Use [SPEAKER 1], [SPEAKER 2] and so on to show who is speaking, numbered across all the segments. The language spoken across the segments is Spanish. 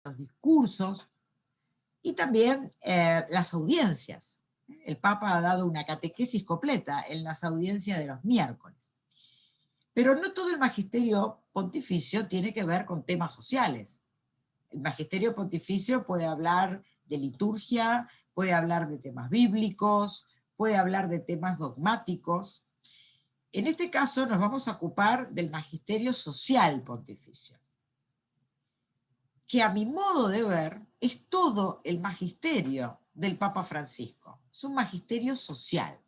[SPEAKER 1] los discursos y también las audiencias. El Papa ha dado una catequesis completa en las audiencias de los miércoles. Pero no todo el magisterio pontificio tiene que ver con temas sociales. El magisterio pontificio puede hablar de liturgia, puede hablar de temas bíblicos, puede hablar de temas dogmáticos. En este caso nos vamos a ocupar del magisterio social pontificio, que a mi modo de ver es todo el magisterio del Papa Francisco. Es un magisterio social.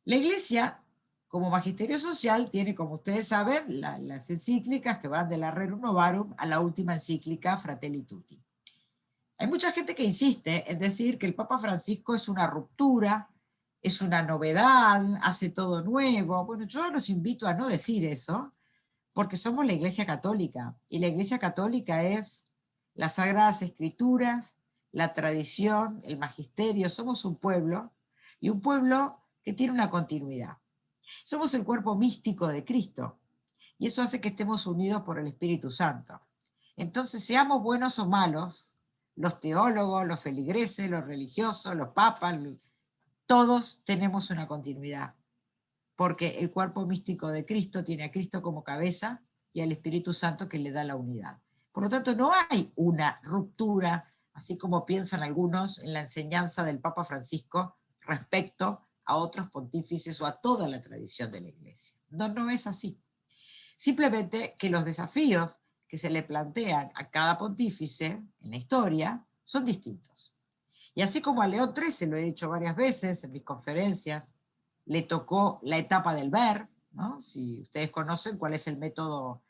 [SPEAKER 1] La Iglesia, como magisterio social, tiene, como ustedes saben, las encíclicas que van de la Rerum Novarum a la última encíclica Fratelli Tutti. Hay mucha gente que insiste en decir que el Papa Francisco es una ruptura, es una novedad, hace todo nuevo. Bueno, yo los invito a no decir eso, porque somos la Iglesia Católica, y la Iglesia Católica es las Sagradas Escrituras, la tradición, el magisterio. Somos un pueblo, y un pueblo que tiene una continuidad. Somos el cuerpo místico de Cristo, y eso hace que estemos unidos por el Espíritu Santo. Entonces, seamos buenos o malos, los teólogos, los feligreses, los religiosos, los papas, todos tenemos una continuidad, porque el cuerpo místico de Cristo tiene a Cristo como cabeza y al Espíritu Santo que le da la unidad. Por lo tanto, no hay una ruptura, así como piensan algunos en la enseñanza del Papa Francisco respecto a otros pontífices o a toda la tradición de la Iglesia. No, no es así. Simplemente que los desafíos que se le plantean a cada pontífice en la historia son distintos. Y así como a León XIII, lo he dicho varias veces en mis conferencias, le tocó la etapa del ver, ¿no? Si ustedes conocen cuál es el método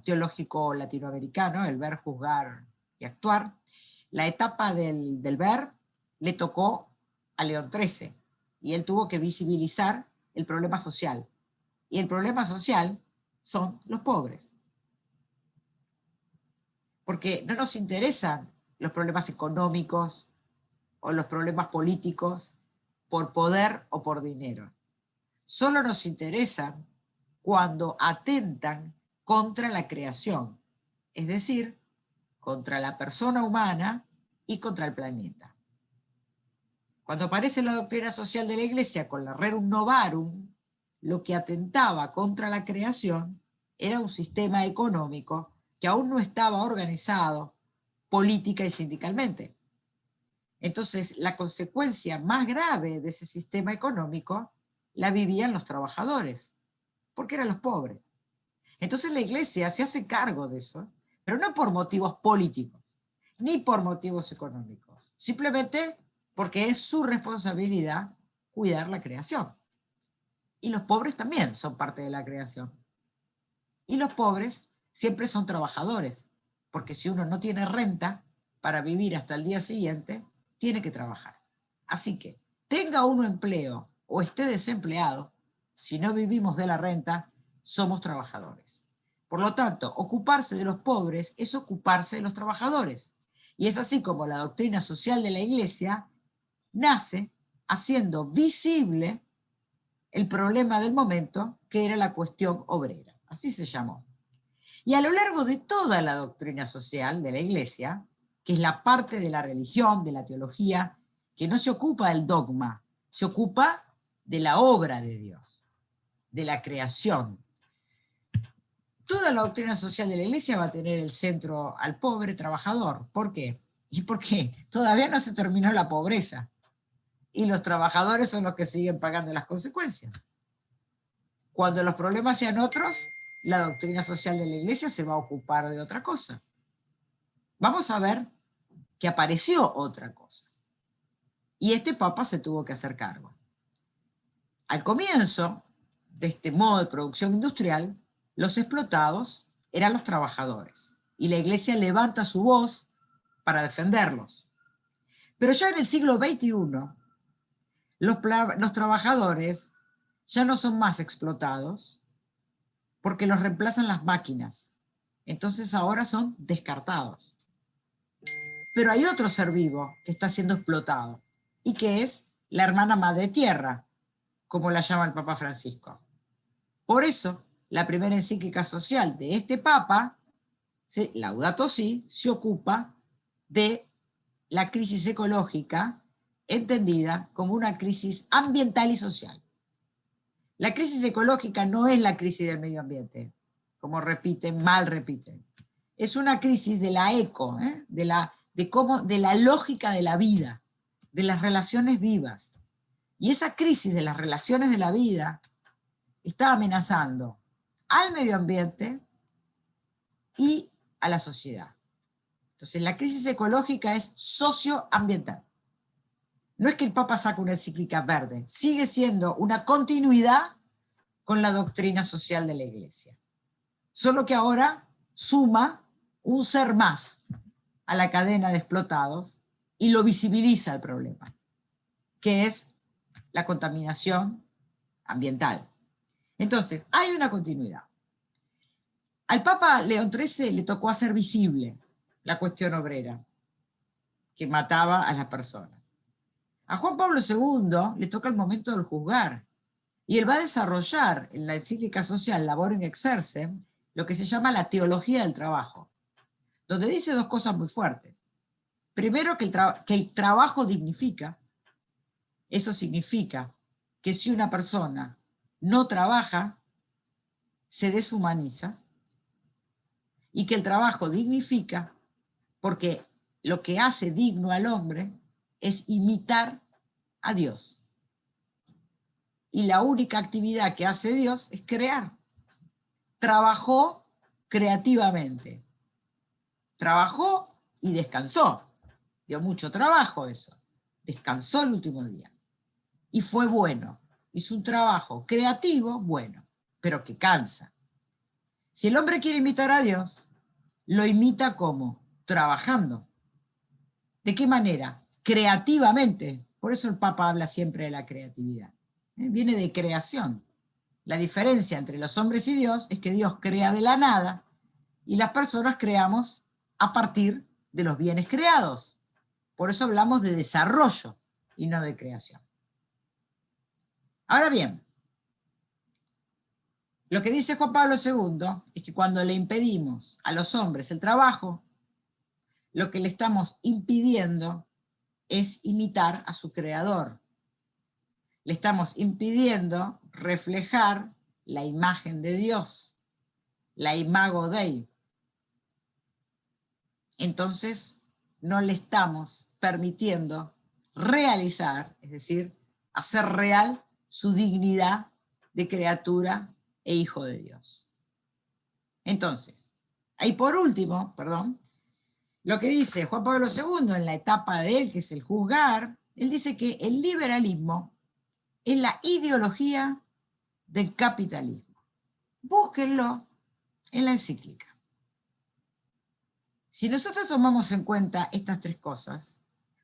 [SPEAKER 1] teológico latinoamericano, el ver, juzgar y actuar, la etapa del ver le tocó a León XIII, y él tuvo que visibilizar el problema social. Y el problema social son los pobres. Porque no nos interesan los problemas económicos o los problemas políticos por poder o por dinero. Solo nos interesan cuando atentan contra la creación, es decir, contra la persona humana y contra el planeta. Cuando aparece la doctrina social de la Iglesia con la Rerum Novarum, lo que atentaba contra la creación era un sistema económico que aún no estaba organizado política y sindicalmente. Entonces, la consecuencia más grave de ese sistema económico la vivían los trabajadores, porque eran los pobres. Entonces la Iglesia se hace cargo de eso, pero no por motivos políticos, ni por motivos económicos, simplemente porque es su responsabilidad cuidar la creación. Y los pobres también son parte de la creación. Y los pobres siempre son trabajadores, porque si uno no tiene renta para vivir hasta el día siguiente, tiene que trabajar. Así que, tenga uno empleo o esté desempleado, si no vivimos de la renta, somos trabajadores. Por lo tanto, ocuparse de los pobres es ocuparse de los trabajadores. Y es así como la doctrina social de la Iglesia nace haciendo visible el problema del momento, que era la cuestión obrera. Así se llamó. Y a lo largo de toda la doctrina social de la Iglesia, que es la parte de la religión, de la teología, que no se ocupa del dogma, se ocupa de la obra de Dios, de la creación. Toda la doctrina social de la Iglesia va a tener el centro al pobre trabajador. ¿Por qué? Y porque todavía no se terminó la pobreza. Y los trabajadores son los que siguen pagando las consecuencias. Cuando los problemas sean otros, la doctrina social de la Iglesia se va a ocupar de otra cosa. Vamos a ver que apareció otra cosa. Y este Papa se tuvo que hacer cargo. Al comienzo de este modo de producción industrial, los explotados eran los trabajadores, y la Iglesia levanta su voz para defenderlos. Pero ya en el siglo XXI, los trabajadores ya no son más explotados porque los reemplazan las máquinas. Entonces ahora son descartados. Pero hay otro ser vivo que está siendo explotado, y que es la hermana madre tierra, como la llama el Papa Francisco. Por eso, la primera encíclica social de este Papa Laudato Si se ocupa de la crisis ecológica entendida como una crisis ambiental y social. La crisis ecológica no es la crisis del medio ambiente, como repiten, mal repiten. Es una crisis de la eco, de la lógica de la vida, de las relaciones vivas. Y esa crisis de las relaciones de la vida está amenazando al medio ambiente y a la sociedad. Entonces la crisis ecológica es socioambiental. No es que el Papa saque una encíclica verde, sigue siendo una continuidad con la doctrina social de la Iglesia. Solo que ahora suma un ser más a la cadena de explotados y lo visibiliza el problema, que es la contaminación ambiental. Entonces, hay una continuidad. Al Papa León XIII le tocó hacer visible la cuestión obrera, que mataba a las personas. A Juan Pablo II le toca el momento del juzgar, y él va a desarrollar en la encíclica social Laborem Exercem lo que se llama la teología del trabajo, donde dice dos cosas muy fuertes. Primero, que el trabajo dignifica. Eso significa que si una persona no trabaja, se deshumaniza, y que el trabajo dignifica porque lo que hace digno al hombre es imitar a Dios. Y la única actividad que hace Dios es crear. Trabajó creativamente. Trabajó y descansó. Dio mucho trabajo eso. Descansó el último día. Y fue bueno. Hizo un trabajo creativo, bueno, pero que cansa. Si el hombre quiere imitar a Dios, lo imita ¿cómo? Trabajando. ¿De qué manera? Creativamente. Por eso el Papa habla siempre de la creatividad. Viene de creación. La diferencia entre los hombres y Dios es que Dios crea de la nada y las personas creamos a partir de los bienes creados. Por eso hablamos de desarrollo y no de creación. Ahora bien, lo que dice Juan Pablo II es que cuando le impedimos a los hombres el trabajo, lo que le estamos impidiendo es imitar a su creador. Le estamos impidiendo reflejar la imagen de Dios, la imago Dei. Entonces, no le estamos permitiendo realizar, es decir, hacer real su dignidad de criatura e hijo de Dios. Entonces, ahí por último, lo que dice Juan Pablo II en la etapa de él, que es el juzgar, él dice que el liberalismo es la ideología del capitalismo. Búsquenlo en la encíclica. Si nosotros tomamos en cuenta estas tres cosas,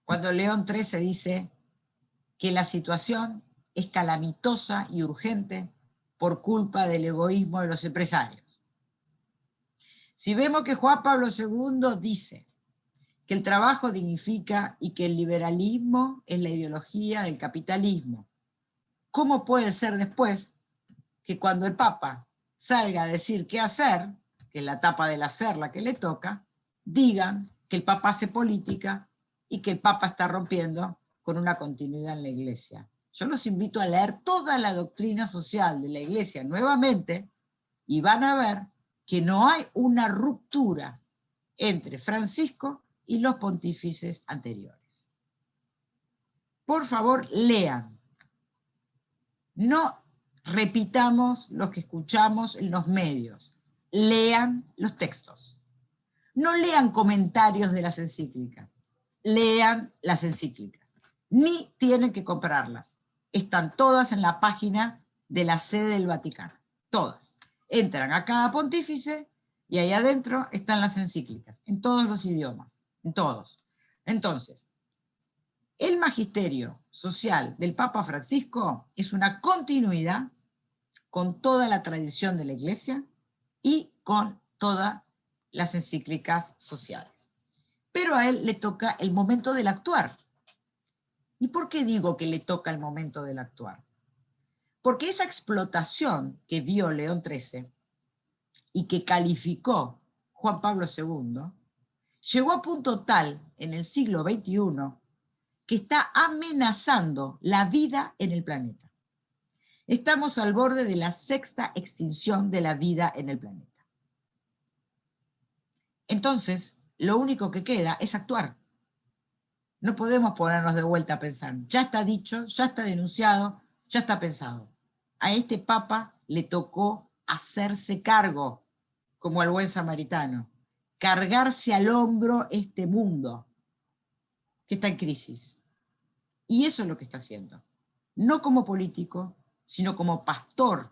[SPEAKER 1] cuando León XIII dice que la situación es calamitosa y urgente por culpa del egoísmo de los empresarios. Si vemos que Juan Pablo II dice que el trabajo dignifica y que el liberalismo es la ideología del capitalismo, ¿cómo puede ser después que cuando el Papa salga a decir qué hacer, que es la etapa del hacer la que le toca, digan que el Papa hace política y que el Papa está rompiendo con una continuidad en la Iglesia? Yo los invito a leer toda la doctrina social de la Iglesia nuevamente y van a ver que no hay una ruptura entre Francisco y los pontífices anteriores. Por favor, lean. No repitamos lo que escuchamos en los medios. Lean los textos. No lean comentarios de las encíclicas. Lean las encíclicas. Ni tienen que comprarlas. Están todas en la página de la sede del Vaticano. Todas. Entran a cada pontífice y ahí adentro están las encíclicas. En todos los idiomas. En todos. Entonces, el magisterio social del Papa Francisco es una continuidad con toda la tradición de la Iglesia y con todas las encíclicas sociales. Pero a él le toca el momento del actuar. ¿Y por qué digo que le toca el momento del actuar? Porque esa explotación que vio León XIII y que calificó Juan Pablo II, llegó a punto tal en el siglo XXI que está amenazando la vida en el planeta. Estamos al borde de la sexta extinción de la vida en el planeta. Entonces, lo único que queda es actuar. No podemos ponernos de vuelta a pensar. Ya está dicho, ya está denunciado, ya está pensado. A este Papa le tocó hacerse cargo, como al buen samaritano, cargarse al hombro este mundo que está en crisis. Y eso es lo que está haciendo. No como político, sino como pastor.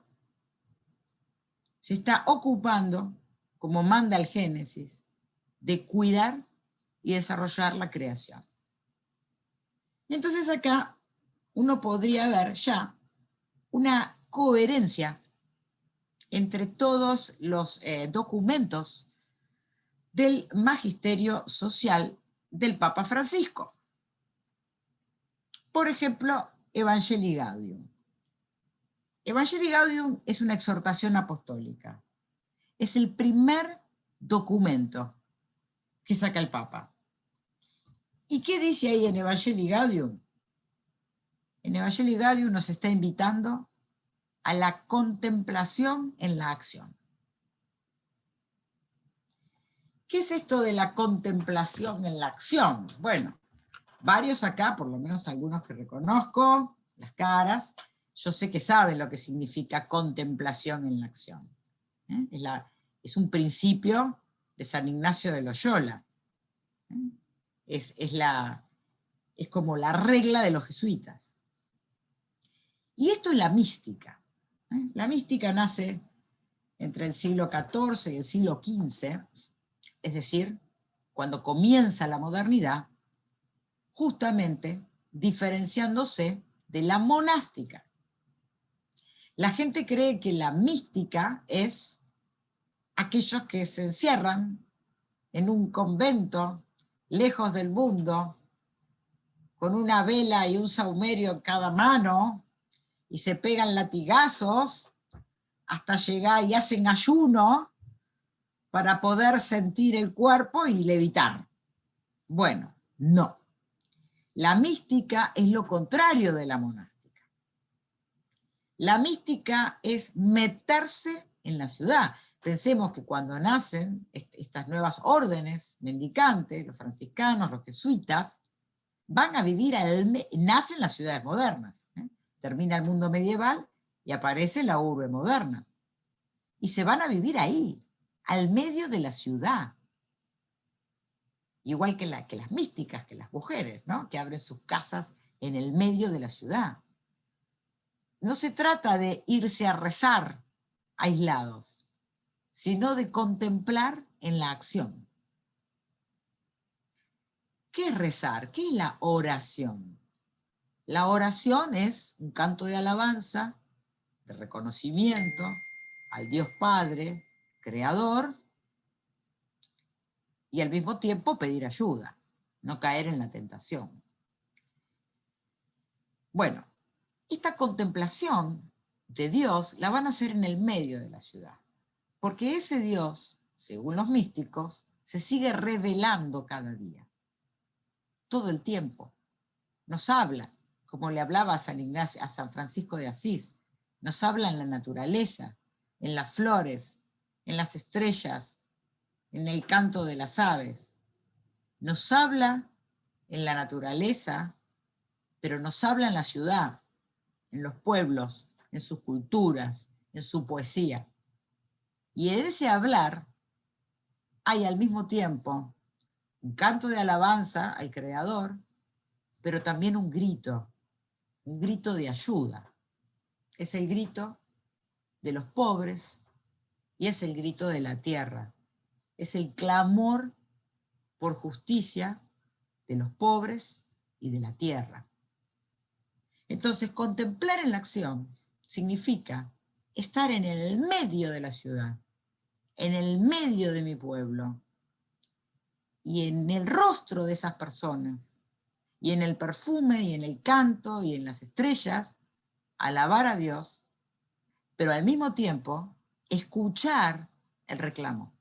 [SPEAKER 1] Se está ocupando, como manda el Génesis, de cuidar y desarrollar la creación. Y entonces acá uno podría ver ya una coherencia entre todos los documentos del magisterio social del Papa Francisco. Por ejemplo, Evangelii Gaudium. Evangelii Gaudium es una exhortación apostólica. Es el primer documento que saca el Papa. ¿Y qué dice ahí en Evangelii Gaudium? En Evangelii Gaudium nos está invitando a la contemplación en la acción. ¿Qué es esto de la contemplación en la acción? Bueno, varios acá, por lo menos algunos que reconozco, las caras, yo sé que saben lo que significa contemplación en la acción. Es un principio de San Ignacio de Loyola. Es como la regla de los jesuitas. Y esto es la mística. La mística nace entre el siglo XIV y el siglo XV, es decir, cuando comienza la modernidad, justamente diferenciándose de la monástica. La gente cree que la mística es aquellos que se encierran en un convento, lejos del mundo, con una vela y un sahumerio en cada mano, y se pegan latigazos hasta llegar y hacen ayuno para poder sentir el cuerpo y levitar. Bueno, no. La mística es lo contrario de la monástica. La mística es meterse en la ciudad. Pensemos que cuando nacen estas nuevas órdenes mendicantes, los franciscanos, los jesuitas, van a vivir, nacen las ciudades modernas. Termina el mundo medieval y aparece la urbe moderna. Y se van a vivir ahí, al medio de la ciudad. Igual que las místicas, que las mujeres, ¿no? Que abren sus casas en el medio de la ciudad. No se trata de irse a rezar aislados, sino de contemplar en la acción. ¿Qué es rezar? ¿Qué es la oración? La oración es un canto de alabanza, de reconocimiento al Dios Padre, Creador, y al mismo tiempo pedir ayuda, no caer en la tentación. Bueno, esta contemplación de Dios la van a hacer en el medio de la ciudad, porque ese Dios, según los místicos, se sigue revelando cada día, todo el tiempo. Nos habla, como le hablaba a San Francisco de Asís, nos habla en la naturaleza, en las flores, en las estrellas, en el canto de las aves. Nos habla en la naturaleza, pero nos habla en la ciudad, en los pueblos, en sus culturas, en su poesía. Y en ese hablar hay al mismo tiempo un canto de alabanza al Creador, pero también un grito de ayuda. Es el grito de los pobres y es el grito de la tierra. Es el clamor por justicia de los pobres y de la tierra. Entonces, contemplar en la acción significa estar en el medio de la ciudad, en el medio de mi pueblo, y en el rostro de esas personas, y en el perfume, y en el canto, y en las estrellas, alabar a Dios, pero al mismo tiempo escuchar el reclamo.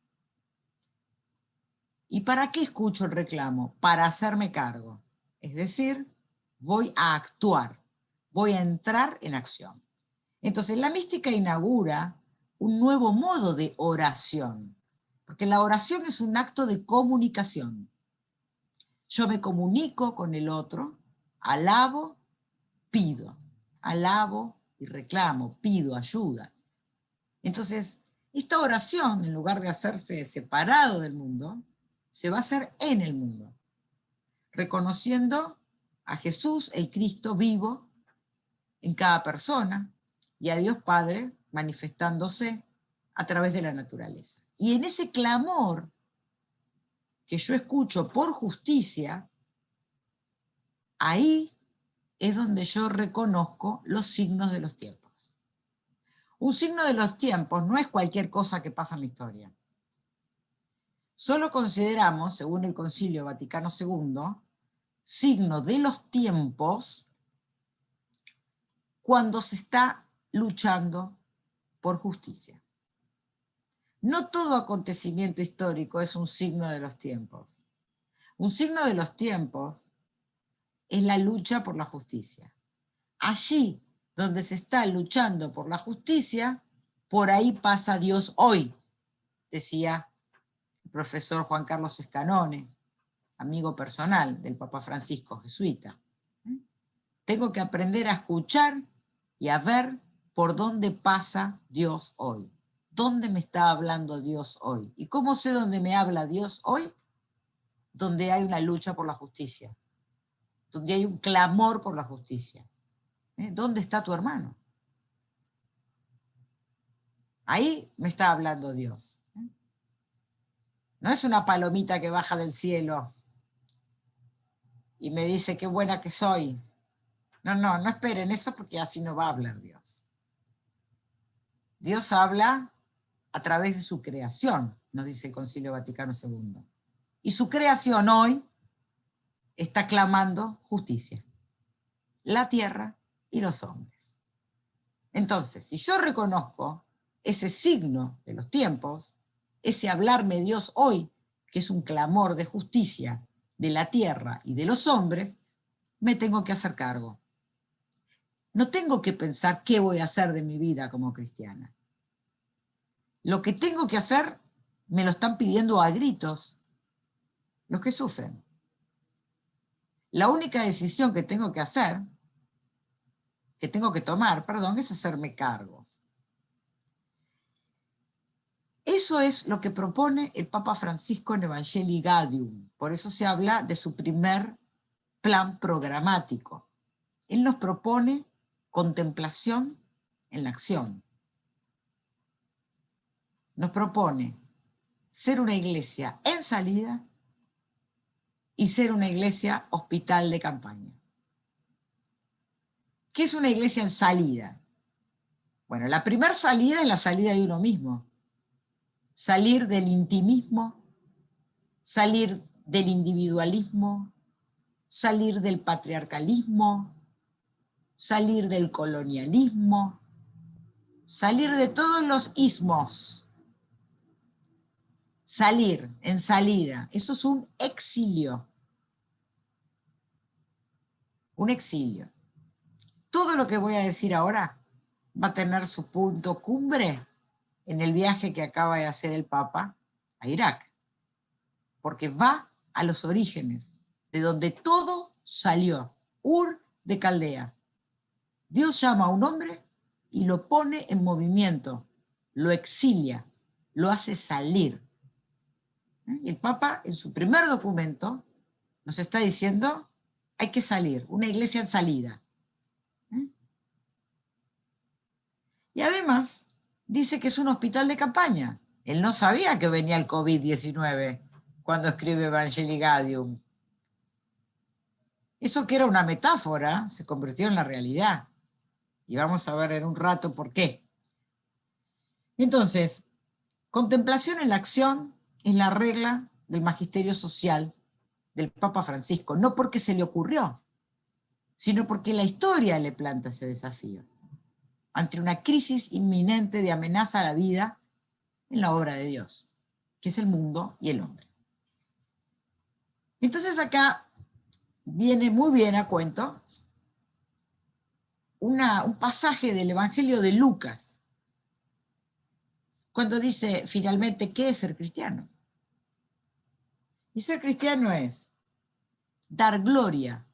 [SPEAKER 1] ¿Y para qué escucho el reclamo? Para hacerme cargo. Es decir, voy a actuar, voy a entrar en acción. Entonces, la mística inaugura un nuevo modo de oración, porque la oración es un acto de comunicación. Yo me comunico con el otro, alabo, pido, alabo y reclamo, pido ayuda. Entonces, esta oración, en lugar de hacerse separado del mundo, se va a hacer en el mundo, reconociendo a Jesús, el Cristo vivo, en cada persona, y a Dios Padre manifestándose a través de la naturaleza. Y en ese clamor que yo escucho por justicia, ahí es donde yo reconozco los signos de los tiempos. Un signo de los tiempos no es cualquier cosa que pasa en la historia. Solo consideramos, según el Concilio Vaticano II, signo de los tiempos cuando se está luchando por justicia. No todo acontecimiento histórico es un signo de los tiempos. Un signo de los tiempos es la lucha por la justicia. Allí donde se está luchando por la justicia, por ahí pasa Dios hoy, decía el profesor Juan Carlos Escanone, amigo personal del Papa Francisco, jesuita. Tengo que aprender a escuchar y a ver por dónde pasa Dios hoy. ¿Dónde me está hablando Dios hoy? ¿Y cómo sé dónde me habla Dios hoy? Donde hay una lucha por la justicia, donde hay un clamor por la justicia. ¿Dónde está tu hermano? Ahí me está hablando Dios. No es una palomita que baja del cielo y me dice qué buena que soy. No esperen eso porque así no va a hablar Dios. Dios habla a través de su creación, nos dice el Concilio Vaticano II. Y su creación hoy está clamando justicia. La tierra y los hombres. Entonces, si yo reconozco ese signo de los tiempos, ese hablarme Dios hoy, que es un clamor de justicia de la tierra y de los hombres, me tengo que hacer cargo. No tengo que pensar qué voy a hacer de mi vida como cristiana. Lo que tengo que hacer me lo están pidiendo a gritos los que sufren. La única decisión que tengo que hacer, que tengo que tomar, es hacerme cargo. Eso es lo que propone el Papa Francisco en Evangelii Gaudium. Por eso se habla de su primer plan programático. Él nos propone contemplación en la acción. Nos propone ser una iglesia en salida y ser una iglesia hospital de campaña. ¿Qué es una iglesia en salida? Bueno, la primera salida es la salida de uno mismo. Salir del intimismo, salir del individualismo, salir del patriarcalismo, salir del colonialismo, salir de todos los ismos. Salir en salida, eso es un exilio. Un exilio. Todo lo que voy a decir ahora va a tener su punto cumbre en el viaje que acaba de hacer el Papa a Irak, porque va a los orígenes, de donde todo salió, Ur de Caldea. Dios llama a un hombre y lo pone en movimiento, lo exilia, lo hace salir. Y el Papa, en su primer documento, nos está diciendo, hay que salir, una iglesia en salida. Y además, dice que es un hospital de campaña. Él no sabía que venía el COVID-19 cuando escribe Evangelii Gaudium. Eso que era una metáfora se convirtió en la realidad. Y vamos a ver en un rato por qué. Entonces, contemplación en la acción es la regla del magisterio social del Papa Francisco, no porque se le ocurrió, sino porque la historia le planta ese desafío, ante una crisis inminente de amenaza a la vida en la obra de Dios, que es el mundo y el hombre. Entonces acá viene muy bien a cuento un pasaje del Evangelio de Lucas, cuando dice finalmente, ¿qué es ser cristiano? Y ser cristiano es dar gloria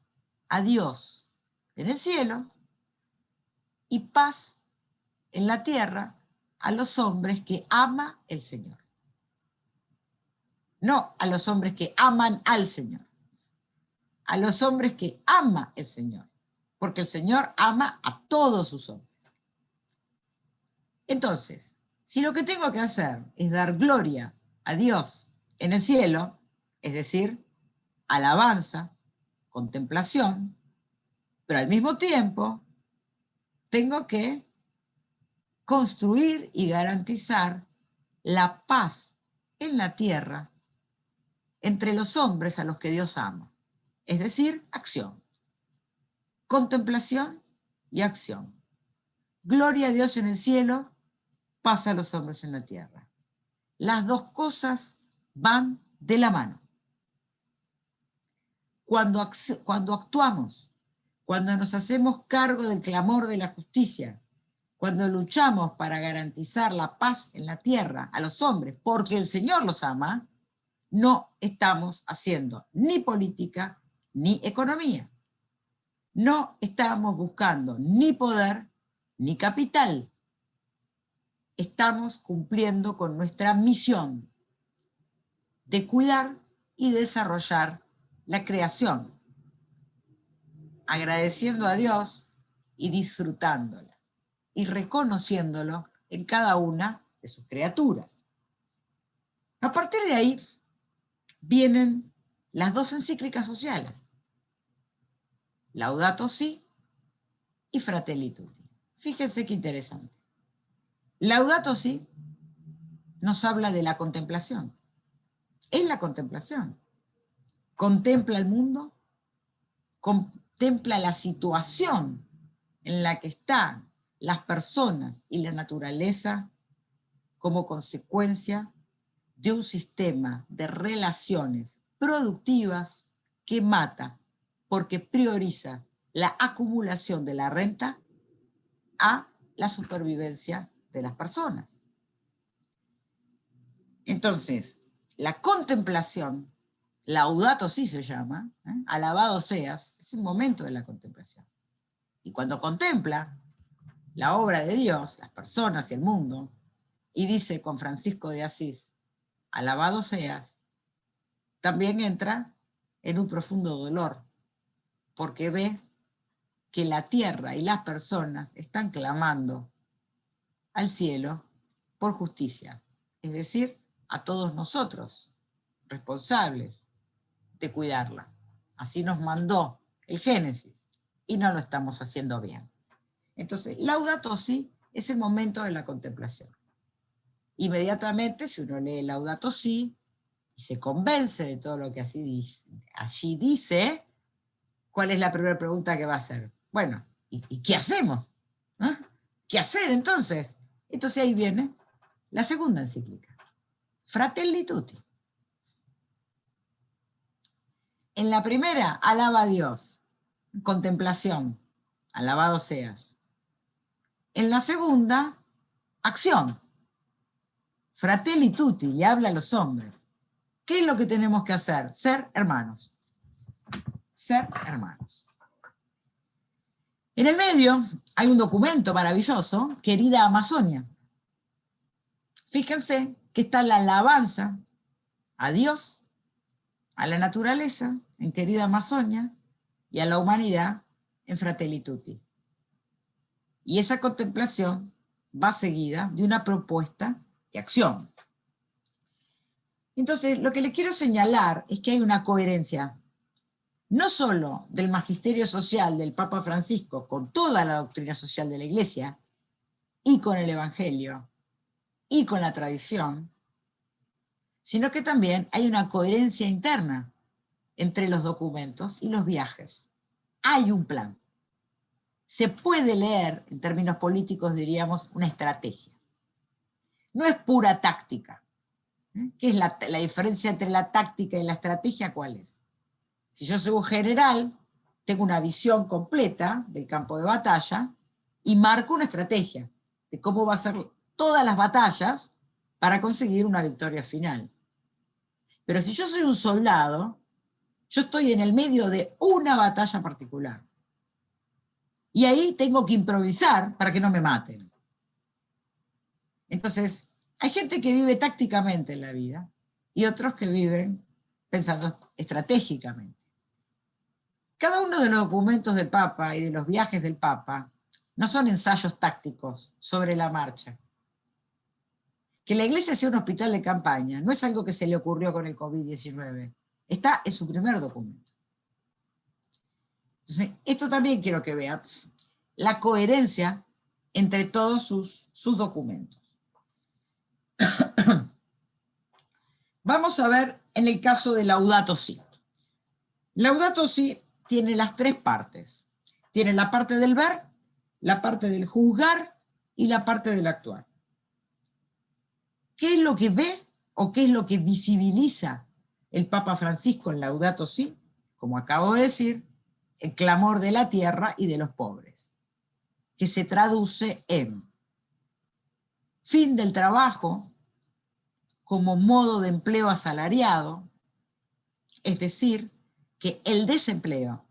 [SPEAKER 1] a Dios en el cielo y paz en la tierra a los hombres que ama el Señor. No a los hombres que aman al Señor, a los hombres que ama el Señor, porque el Señor ama a todos sus hombres. Entonces, si lo que tengo que hacer es dar gloria a Dios en el cielo, es decir, alabanza, contemplación, pero al mismo tiempo tengo que construir y garantizar la paz en la tierra entre los hombres a los que Dios ama. Es decir, acción. Contemplación y acción. Gloria a Dios en el cielo, paz a los hombres en la tierra. Las dos cosas van de la mano. Cuando actuamos, cuando nos hacemos cargo del clamor de la justicia, cuando luchamos para garantizar la paz en la tierra a los hombres, porque el Señor los ama, no estamos haciendo ni política ni economía. No estamos buscando ni poder ni capital. Estamos cumpliendo con nuestra misión de cuidar y desarrollar la creación, agradeciendo a Dios y disfrutándola, y reconociéndolo en cada una de sus criaturas. A partir de ahí vienen las dos encíclicas sociales, Laudato Si y Fratelli Tutti. Fíjense qué interesante. Laudato Si nos habla de la contemplación. Es la contemplación. Contempla el mundo, contempla la situación en la que están las personas y la naturaleza como consecuencia de un sistema de relaciones productivas que mata porque prioriza la acumulación de la renta a la supervivencia de las personas. Entonces, la contemplación, Laudato Si se llama, alabado seas, es el momento de la contemplación. Y cuando contempla la obra de Dios, las personas y el mundo, y dice con Francisco de Asís, alabado seas, también entra en un profundo dolor, porque ve que la tierra y las personas están clamando al cielo por justicia, es decir, a todos nosotros, responsables de cuidarla. Así nos mandó el Génesis, y no lo estamos haciendo bien. Entonces, Laudato Si es el momento de la contemplación. Inmediatamente, si uno lee Laudato Si y se convence de todo lo que allí dice, ¿cuál es la primera pregunta que va a hacer? Bueno, ¿y qué hacemos? ¿Ah? ¿Qué hacer entonces? Entonces ahí viene la segunda encíclica, Fratelli Tutti. En la primera, alaba a Dios, contemplación, alabado seas. En la segunda, acción, Fratelli Tutti, le habla a los hombres. ¿Qué es lo que tenemos que hacer? Ser hermanos. Ser hermanos. En el medio hay un documento maravilloso, Querida Amazonia. Fíjense que está la alabanza a Dios, a la naturaleza, en Querida Amazonia, y a la humanidad, en Fratelli Tutti. Y esa contemplación va seguida de una propuesta de acción. Entonces, lo que les quiero señalar es que hay una coherencia, no solo del magisterio social del Papa Francisco con toda la doctrina social de la Iglesia, y con el Evangelio, y con la tradición, sino que también hay una coherencia interna entre los documentos y los viajes. Hay un plan. Se puede leer, en términos políticos diríamos, una estrategia. No es pura táctica. ¿Qué es la diferencia entre la táctica y la estrategia? ¿Cuál es? Si yo soy un general, tengo una visión completa del campo de batalla y marco una estrategia de cómo va a ser todas las batallas para conseguir una victoria final. Pero si yo soy un soldado, yo estoy en el medio de una batalla particular. Y ahí tengo que improvisar para que no me maten. Entonces, hay gente que vive tácticamente en la vida y otros que viven pensando estratégicamente. Cada uno de los documentos del Papa y de los viajes del Papa no son ensayos tácticos sobre la marcha. Que la iglesia sea un hospital de campaña no es algo que se le ocurrió con el COVID-19. Está en su primer documento. Entonces, esto también quiero que vean la coherencia entre todos sus documentos. Vamos a ver en el caso de Laudato Si. Laudato Si tiene las tres partes. Tiene la parte del ver, la parte del juzgar y la parte del actuar. ¿Qué es lo que ve o qué es lo que visibiliza el Papa Francisco en Laudato Si? Como acabo de decir, el clamor de la tierra y de los pobres, que se traduce en fin del trabajo como modo de empleo asalariado, es decir, que el desempleo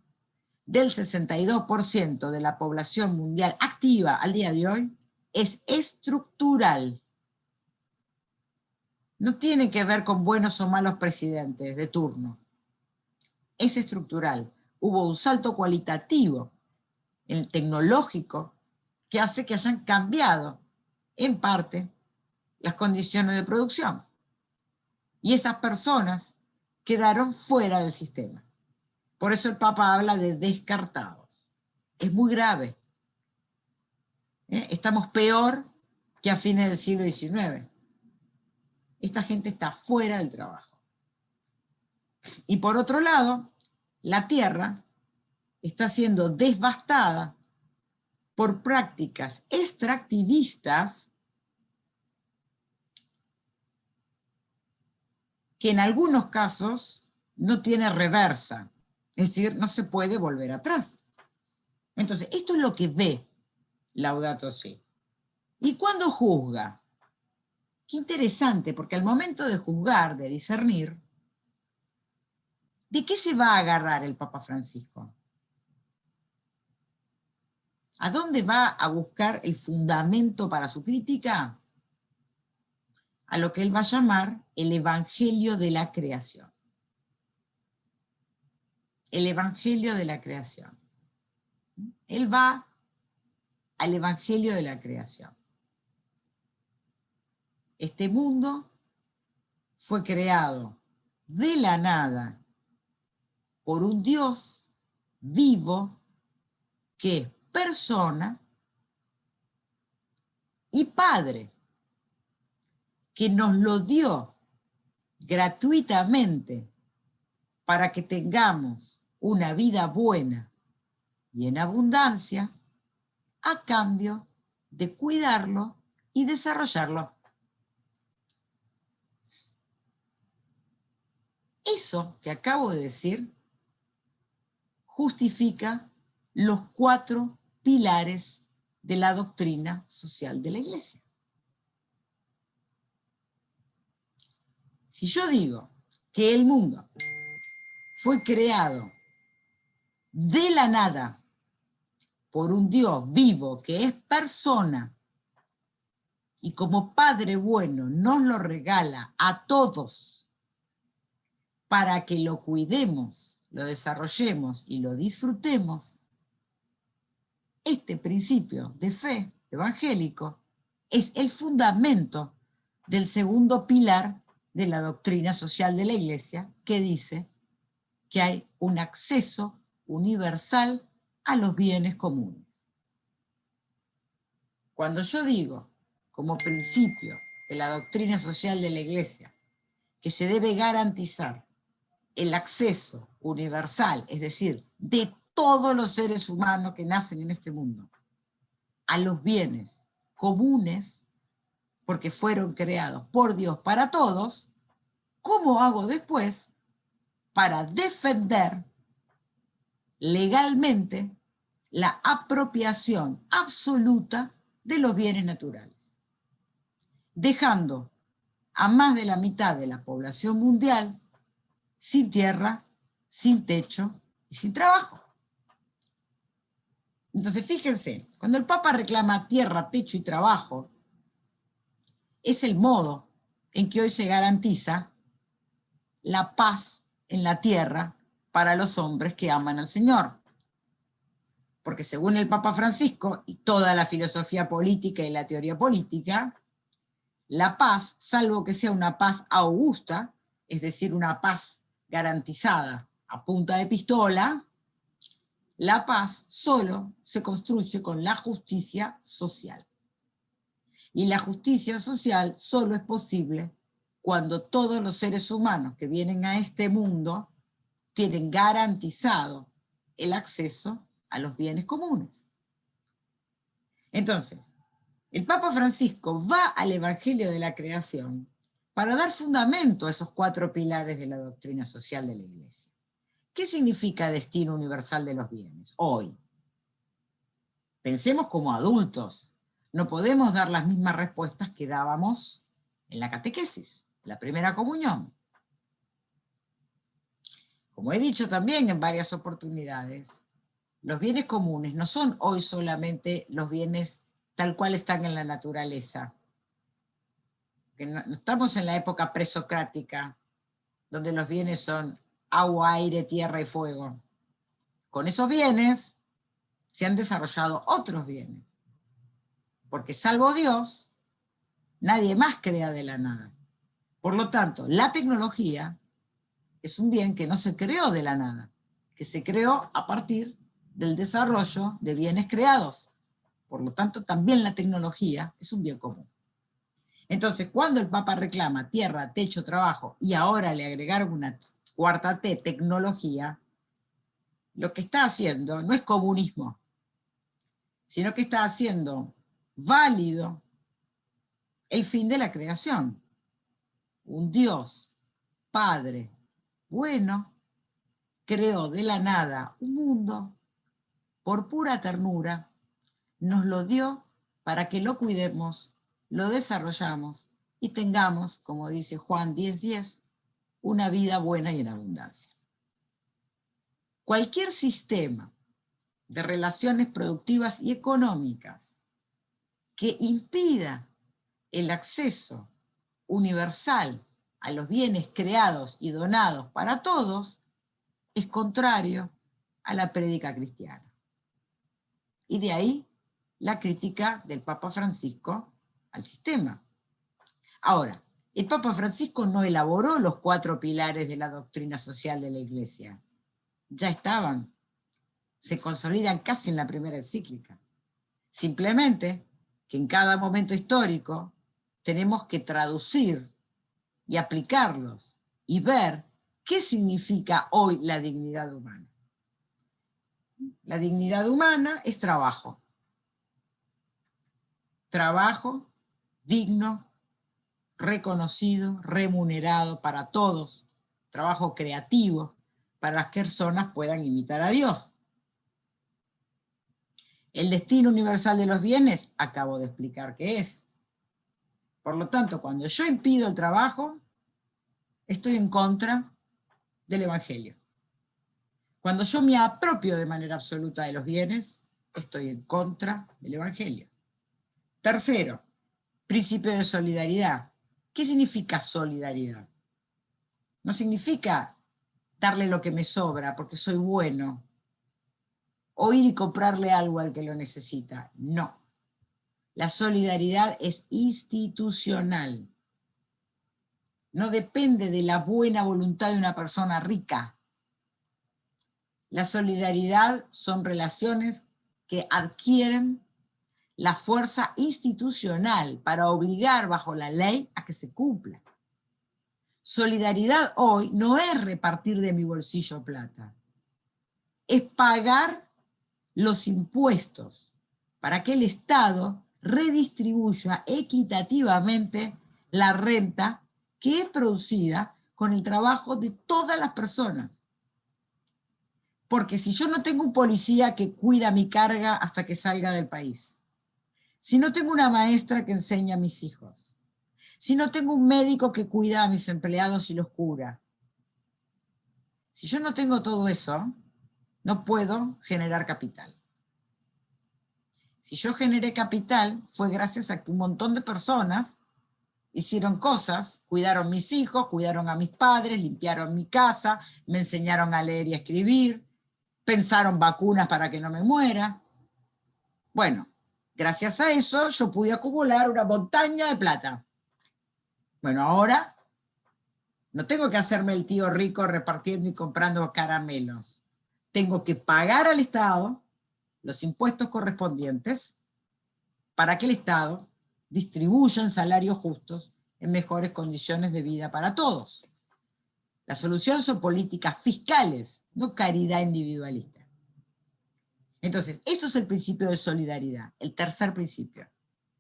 [SPEAKER 1] del 62% de la población mundial activa al día de hoy es estructural. No tiene que ver con buenos o malos presidentes de turno. Es estructural. Hubo un salto cualitativo, el tecnológico, que hace que hayan cambiado, en parte, las condiciones de producción. Y esas personas quedaron fuera del sistema. Por eso el Papa habla de descartados. Es muy grave. Estamos peor que a fines del siglo XIX. Esta gente está fuera del trabajo. Y por otro lado, la tierra está siendo devastada por prácticas extractivistas que en algunos casos no tiene reversa, es decir, no se puede volver atrás. Entonces, esto es lo que ve Laudato Si. ¿Y cuándo juzga? Qué interesante, porque al momento de juzgar, de discernir, ¿de qué se va a agarrar el Papa Francisco? ¿A dónde va a buscar el fundamento para su crítica? A lo que él va a llamar el Evangelio de la Creación. El Evangelio de la Creación. Él va al Evangelio de la Creación. Este mundo fue creado de la nada por un Dios vivo que es persona y Padre, que nos lo dio gratuitamente para que tengamos una vida buena y en abundancia, a cambio de cuidarlo y desarrollarlo. Eso que acabo de decir justifica los 4 pilares de la doctrina social de la Iglesia. Si yo digo que el mundo fue creado de la nada por un Dios vivo que es persona y como Padre bueno nos lo regala a todos para que lo cuidemos, lo desarrollemos y lo disfrutemos, este principio de fe evangélico es el fundamento del segundo pilar de la doctrina social de la Iglesia, que dice que hay un acceso universal a los bienes comunes. Cuando yo digo, como principio de la doctrina social de la Iglesia, que se debe garantizar el acceso universal, es decir, de todos los seres humanos que nacen en este mundo, a los bienes comunes, porque fueron creados por Dios para todos, ¿cómo hago después para defender legalmente la apropiación absoluta de los bienes naturales, dejando a más de la mitad de la población mundial sin tierra, sin techo y sin trabajo. Entonces, fíjense, cuando el Papa reclama tierra, techo y trabajo, es el modo en que hoy se garantiza la paz en la tierra para los hombres que aman al Señor. Porque según el Papa Francisco y toda la filosofía política y la teoría política, la paz, salvo que sea una paz augusta, es decir, una paz garantizada a punta de pistola, la paz solo se construye con la justicia social. Y la justicia social solo es posible cuando todos los seres humanos que vienen a este mundo tienen garantizado el acceso a los bienes comunes. Entonces, el Papa Francisco va al Evangelio de la Creación para dar fundamento a esos 4 pilares de la doctrina social de la Iglesia. ¿Qué significa destino universal de los bienes hoy? Pensemos como adultos. No podemos dar las mismas respuestas que dábamos en la catequesis, en la primera comunión. Como he dicho también en varias oportunidades, los bienes comunes no son hoy solamente los bienes tal cual están en la naturaleza. Que no estamos en la época presocrática, donde los bienes son agua, aire, tierra y fuego. Con esos bienes se han desarrollado otros bienes. Porque salvo Dios, nadie más crea de la nada. Por lo tanto, la tecnología es un bien que no se creó de la nada, que se creó a partir del desarrollo de bienes creados. Por lo tanto, también la tecnología es un bien común. Entonces, cuando el Papa reclama tierra, techo, trabajo, y ahora le agregaron una cuarta T, tecnología, lo que está haciendo no es comunismo, sino que está haciendo válido el fin de la creación. Un Dios, Padre, bueno, creó de la nada un mundo, por pura ternura, nos lo dio para que lo cuidemos, lo desarrollamos y tengamos, como dice Juan 10:10, una vida buena y en abundancia. Cualquier sistema de relaciones productivas y económicas que impida el acceso universal a los bienes creados y donados para todos es contrario a la prédica cristiana. Y de ahí la crítica del Papa Francisco al sistema. Ahora, el Papa Francisco no elaboró los 4 pilares de la doctrina social de la Iglesia. Ya estaban, se consolidan casi en la primera encíclica. Simplemente que en cada momento histórico tenemos que traducir y aplicarlos y ver qué significa hoy la dignidad humana. La dignidad humana es trabajo. Trabajo digno, reconocido, remunerado para todos. Trabajo creativo para las personas puedan imitar a Dios. El destino universal de los bienes, acabo de explicar qué es. Por lo tanto, cuando yo impido el trabajo, estoy en contra del Evangelio. Cuando yo me apropio de manera absoluta de los bienes, estoy en contra del Evangelio. Tercero, principio de solidaridad. ¿Qué significa solidaridad? No significa darle lo que me sobra porque soy bueno, o ir y comprarle algo al que lo necesita. No. La solidaridad es institucional. No depende de la buena voluntad de una persona rica. La solidaridad son relaciones que adquieren la fuerza institucional para obligar bajo la ley a que se cumpla. Solidaridad hoy no es repartir de mi bolsillo plata, es pagar los impuestos para que el Estado redistribuya equitativamente la renta que es producida con el trabajo de todas las personas. Porque si yo no tengo un policía que cuida mi carga hasta que salga del país, si no tengo una maestra que enseña a mis hijos, si no tengo un médico que cuida a mis empleados y los cura, si yo no tengo todo eso, no puedo generar capital. Si yo generé capital, fue gracias a que un montón de personas hicieron cosas, cuidaron mis hijos, cuidaron a mis padres, limpiaron mi casa, me enseñaron a leer y a escribir, pensaron vacunas para que no me muera. Bueno, gracias a eso yo pude acumular una montaña de plata. Bueno, ahora no tengo que hacerme el tío rico repartiendo y comprando caramelos. Tengo que pagar al Estado los impuestos correspondientes para que el Estado distribuya en salarios justos en mejores condiciones de vida para todos. La solución son políticas fiscales, no caridad individualista. Entonces, eso es el principio de solidaridad, el tercer principio.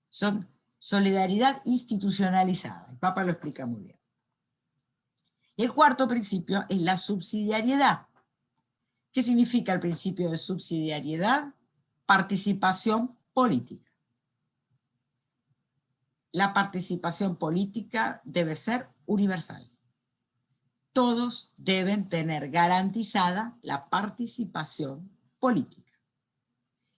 [SPEAKER 1] Son solidaridad institucionalizada. El Papa lo explica muy bien. Y el cuarto principio es la subsidiariedad. ¿Qué significa el principio de subsidiariedad? Participación política. La participación política debe ser universal. Todos deben tener garantizada la participación política.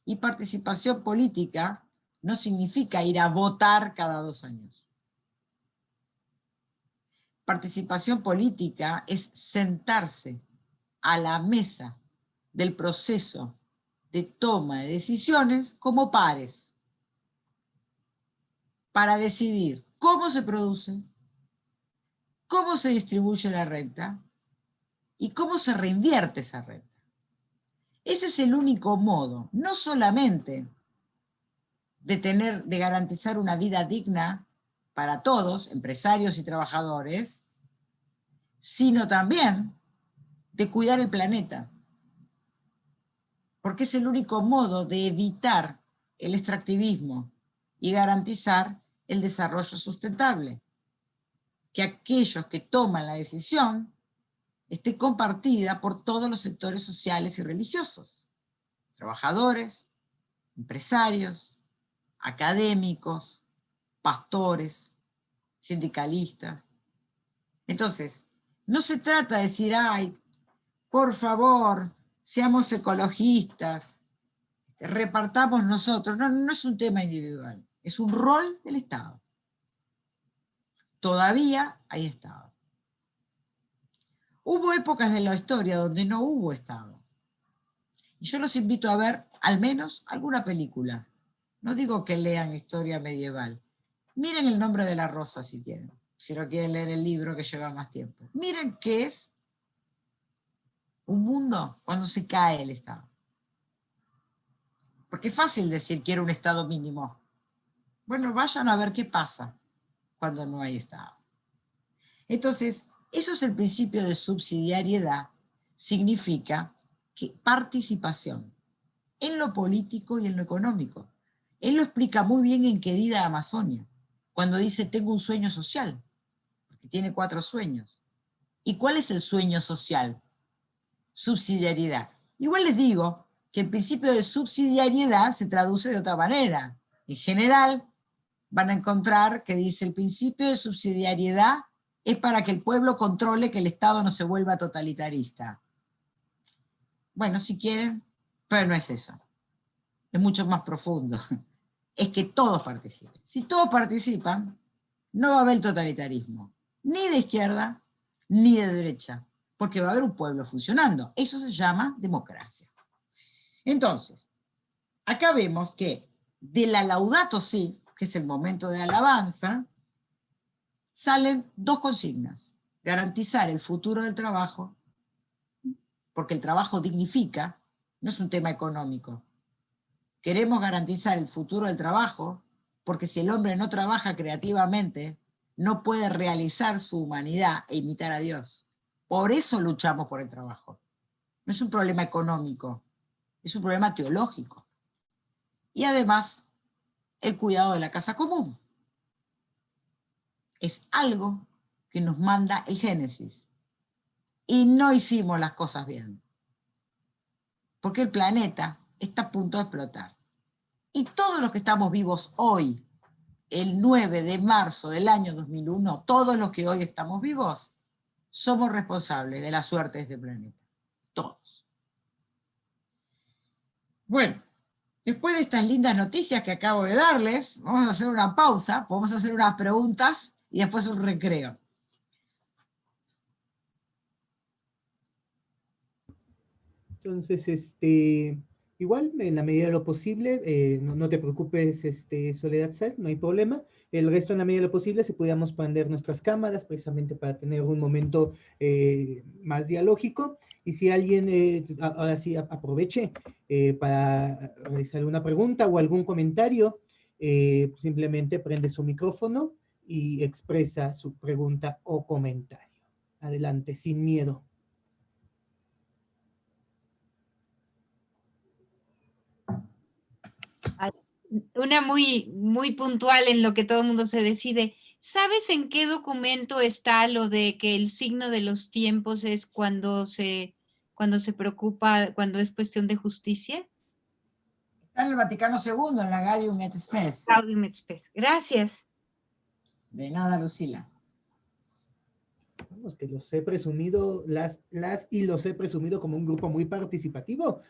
[SPEAKER 1] Y participación política no significa ir a votar cada 2 años. Participación política es sentarse a la mesa del proceso de toma de decisiones como pares para decidir cómo se produce, cómo se distribuye la renta y cómo se reinvierte esa renta. Ese es el único modo, no solamente de garantizar una vida digna para todos, empresarios y trabajadores, sino también de cuidar el planeta. Porque es el único modo de evitar el extractivismo y garantizar el desarrollo sustentable. Que aquellos que toman la decisión esté compartida por todos los sectores sociales y religiosos. Trabajadores, empresarios, académicos, pastores, sindicalistas. Entonces, no se trata de decir, ay, por favor, seamos ecologistas, repartamos nosotros. No, no es un tema individual, es un rol del Estado. Todavía hay Estado. Hubo épocas de la historia donde no hubo Estado. Y yo los invito a ver al menos alguna película. No digo que lean historia medieval. Miren El nombre de la rosa si quieren. Si no quieren leer el libro que lleva más tiempo. Miren qué es un mundo cuando se cae el Estado. Porque es fácil decir quiero un Estado mínimo. Bueno, vayan a ver qué pasa cuando no hay Estado. Entonces, eso es el principio de subsidiariedad. Significa que participación en lo político y en lo económico. Él lo explica muy bien en Querida Amazonia, cuando dice tengo un sueño social, porque tiene 4 sueños. ¿Y cuál es el sueño social? Subsidiariedad. Igual les digo que el principio de subsidiariedad se traduce de otra manera. En general, van a encontrar que dice el principio de subsidiariedad es para que el pueblo controle que el Estado no se vuelva totalitarista. Bueno, si quieren, pero no es eso. Es mucho más profundo. Es que todos participen. Si todos participan, no va a haber totalitarismo, ni de izquierda, ni de derecha, porque va a haber un pueblo funcionando. Eso se llama democracia. Entonces, acá vemos que de la Laudato Si, que es el momento de alabanza, salen 2 consignas. Garantizar el futuro del trabajo, porque el trabajo dignifica, no es un tema económico. Queremos garantizar el futuro del trabajo, porque si el hombre no trabaja creativamente, no puede realizar su humanidad e imitar a Dios. Por eso luchamos por el trabajo. No es un problema económico, es un problema teológico. Y además, el cuidado de la casa común. Es algo que nos manda el Génesis. Y no hicimos las cosas bien. porque el planeta está a punto de explotar. Y todos los que estamos vivos hoy, el 9 de marzo del año 2001, todos los que hoy estamos vivos, somos responsables de la suerte de este planeta. Todos. Bueno, después de estas lindas noticias que acabo de darles, vamos a hacer una pausa, podemos hacer unas preguntas y después un recreo.
[SPEAKER 2] Entonces, igual, en la medida de lo posible, no te preocupes, Soledad Sáenz, no hay problema. El resto, en la medida de lo posible, si pudiéramos prender nuestras cámaras, precisamente para tener un momento más dialógico. Y si alguien, ahora sí, aproveche para realizar alguna pregunta o algún comentario, simplemente prende su micrófono y expresa su pregunta o comentario. Adelante, sin miedo.
[SPEAKER 3] Una muy puntual en lo que todo el mundo se decide. ¿Sabes en qué documento está lo de que el signo de los tiempos es cuando se preocupa, cuando es cuestión de justicia?
[SPEAKER 1] Está en el Vaticano II, en la Gaudium et Spes.
[SPEAKER 3] Gaudium et Spes. Gracias.
[SPEAKER 1] De nada, Lucila.
[SPEAKER 2] Vamos, que los he presumido, las y los he presumido como un grupo muy participativo.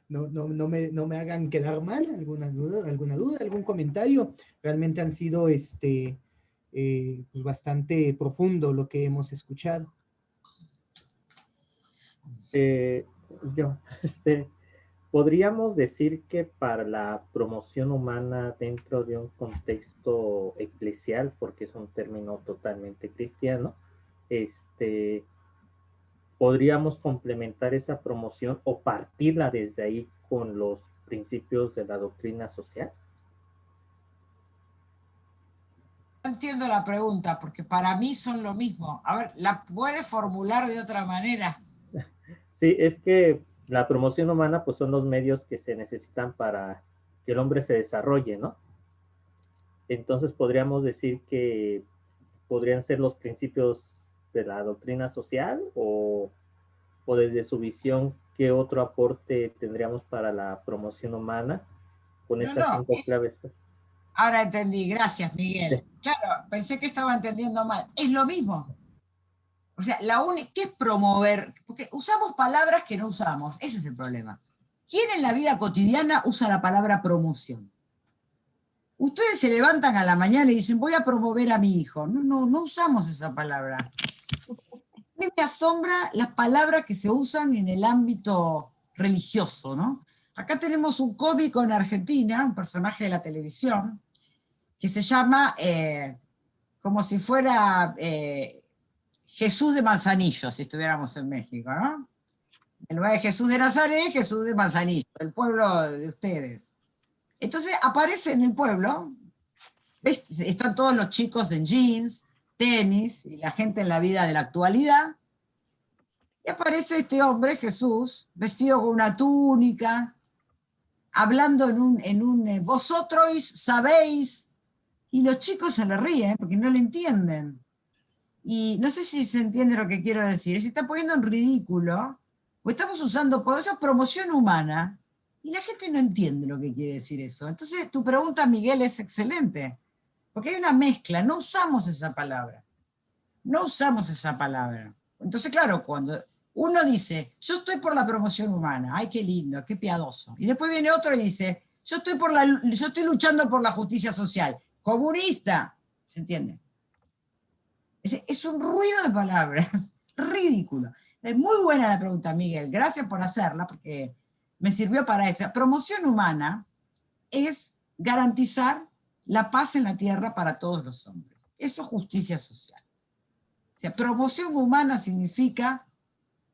[SPEAKER 2] No me hagan quedar mal, alguna duda, algún comentario. Realmente han sido pues bastante profundo lo que hemos escuchado.
[SPEAKER 4] Yo, podríamos decir que para la promoción humana dentro de un contexto eclesial, porque es un término totalmente cristiano, podríamos complementar esa promoción o partirla desde ahí con los principios de la doctrina social.
[SPEAKER 1] No entiendo la pregunta, porque para mí son lo mismo. A ver, ¿la puede formular de otra manera?
[SPEAKER 4] Sí, es que la promoción humana pues son los medios que se necesitan para que el hombre se desarrolle, ¿no? Entonces podríamos decir que podrían ser los principios de la doctrina social o desde su visión, ¿qué otro aporte tendríamos para la promoción humana con estas
[SPEAKER 1] No,
[SPEAKER 4] 5 claves?
[SPEAKER 1] ahora entendí, gracias, Miguel.
[SPEAKER 4] Sí.
[SPEAKER 1] Claro, pensé que estaba entendiendo mal. Es lo mismo. O sea, ¿qué es promover? Porque usamos palabras que no usamos, ese es el problema. ¿Quién en la vida cotidiana usa la palabra promoción? Ustedes se levantan a la mañana y dicen, voy a promover a mi hijo. No usamos esa palabra. A mí me asombra las palabras que se usan en el ámbito religioso, ¿no? Acá tenemos un cómico en Argentina, un personaje de la televisión, que se llama como si fuera Jesús de Manzanillo, si estuviéramos en México, ¿no? En lugar de Jesús de Nazaret, Jesús de Manzanillo, el pueblo de ustedes. Entonces aparece en el pueblo, ¿ves? Están todos los chicos en jeans, tenis, y la gente en la vida de la actualidad, y aparece este hombre, Jesús, vestido con una túnica, hablando en un vosotros sabéis, y los chicos se le ríen porque no le entienden. Y no sé si se entiende lo que quiero decir, se está poniendo en ridículo, o estamos usando por esa promoción humana, y la gente no entiende lo que quiere decir eso. Entonces tu pregunta, Miguel, es excelente, porque hay una mezcla, no usamos esa palabra. No usamos esa palabra. Entonces, claro, cuando uno dice, yo estoy por la promoción humana, ay, qué lindo, qué piadoso. Y después viene otro y dice, yo estoy luchando por la justicia social. Comunista, ¿se entiende? Es un ruido de palabras, ridículo. Es muy buena la pregunta, Miguel. Gracias por hacerla, porque me sirvió para eso. Promoción humana es garantizar la paz en la tierra para todos los hombres. Eso es justicia social. O sea, promoción humana significa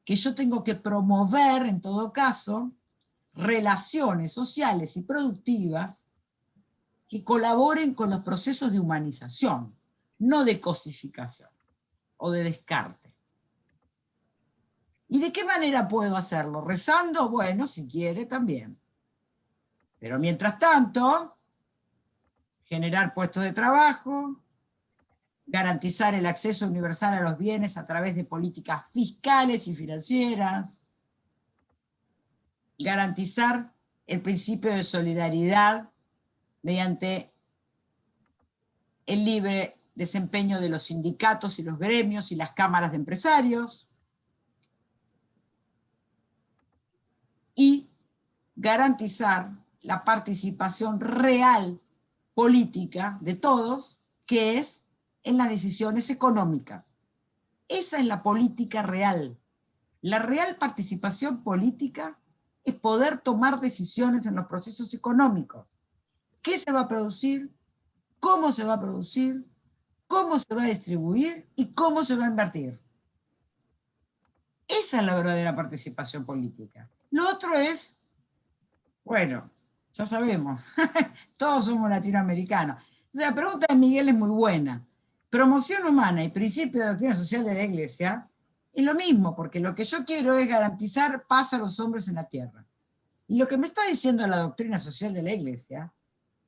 [SPEAKER 1] que yo tengo que promover, en todo caso, relaciones sociales y productivas que colaboren con los procesos de humanización, no de cosificación o de descarte. ¿Y de qué manera puedo hacerlo? ¿Rezando? Bueno, si quiere también. Pero mientras tanto, generar puestos de trabajo, garantizar el acceso universal a los bienes a través de políticas fiscales y financieras, garantizar el principio de solidaridad mediante el libre desempeño de los sindicatos y los gremios y las cámaras de empresarios, y garantizar la participación real política de todos, que es en las decisiones económicas. Esa es la política real. La real participación política es poder tomar decisiones en los procesos económicos. ¿Qué se va a producir? ¿Cómo se va a producir? ¿Cómo se va a distribuir? ¿Y cómo se va a invertir? Esa es la verdadera participación política. Lo otro es, bueno, ya sabemos, todos somos latinoamericanos. O sea, la pregunta de Miguel es muy buena. Promoción humana y principio de doctrina social de la Iglesia es lo mismo, porque lo que yo quiero es garantizar paz a los hombres en la tierra. Y lo que me está diciendo la doctrina social de la Iglesia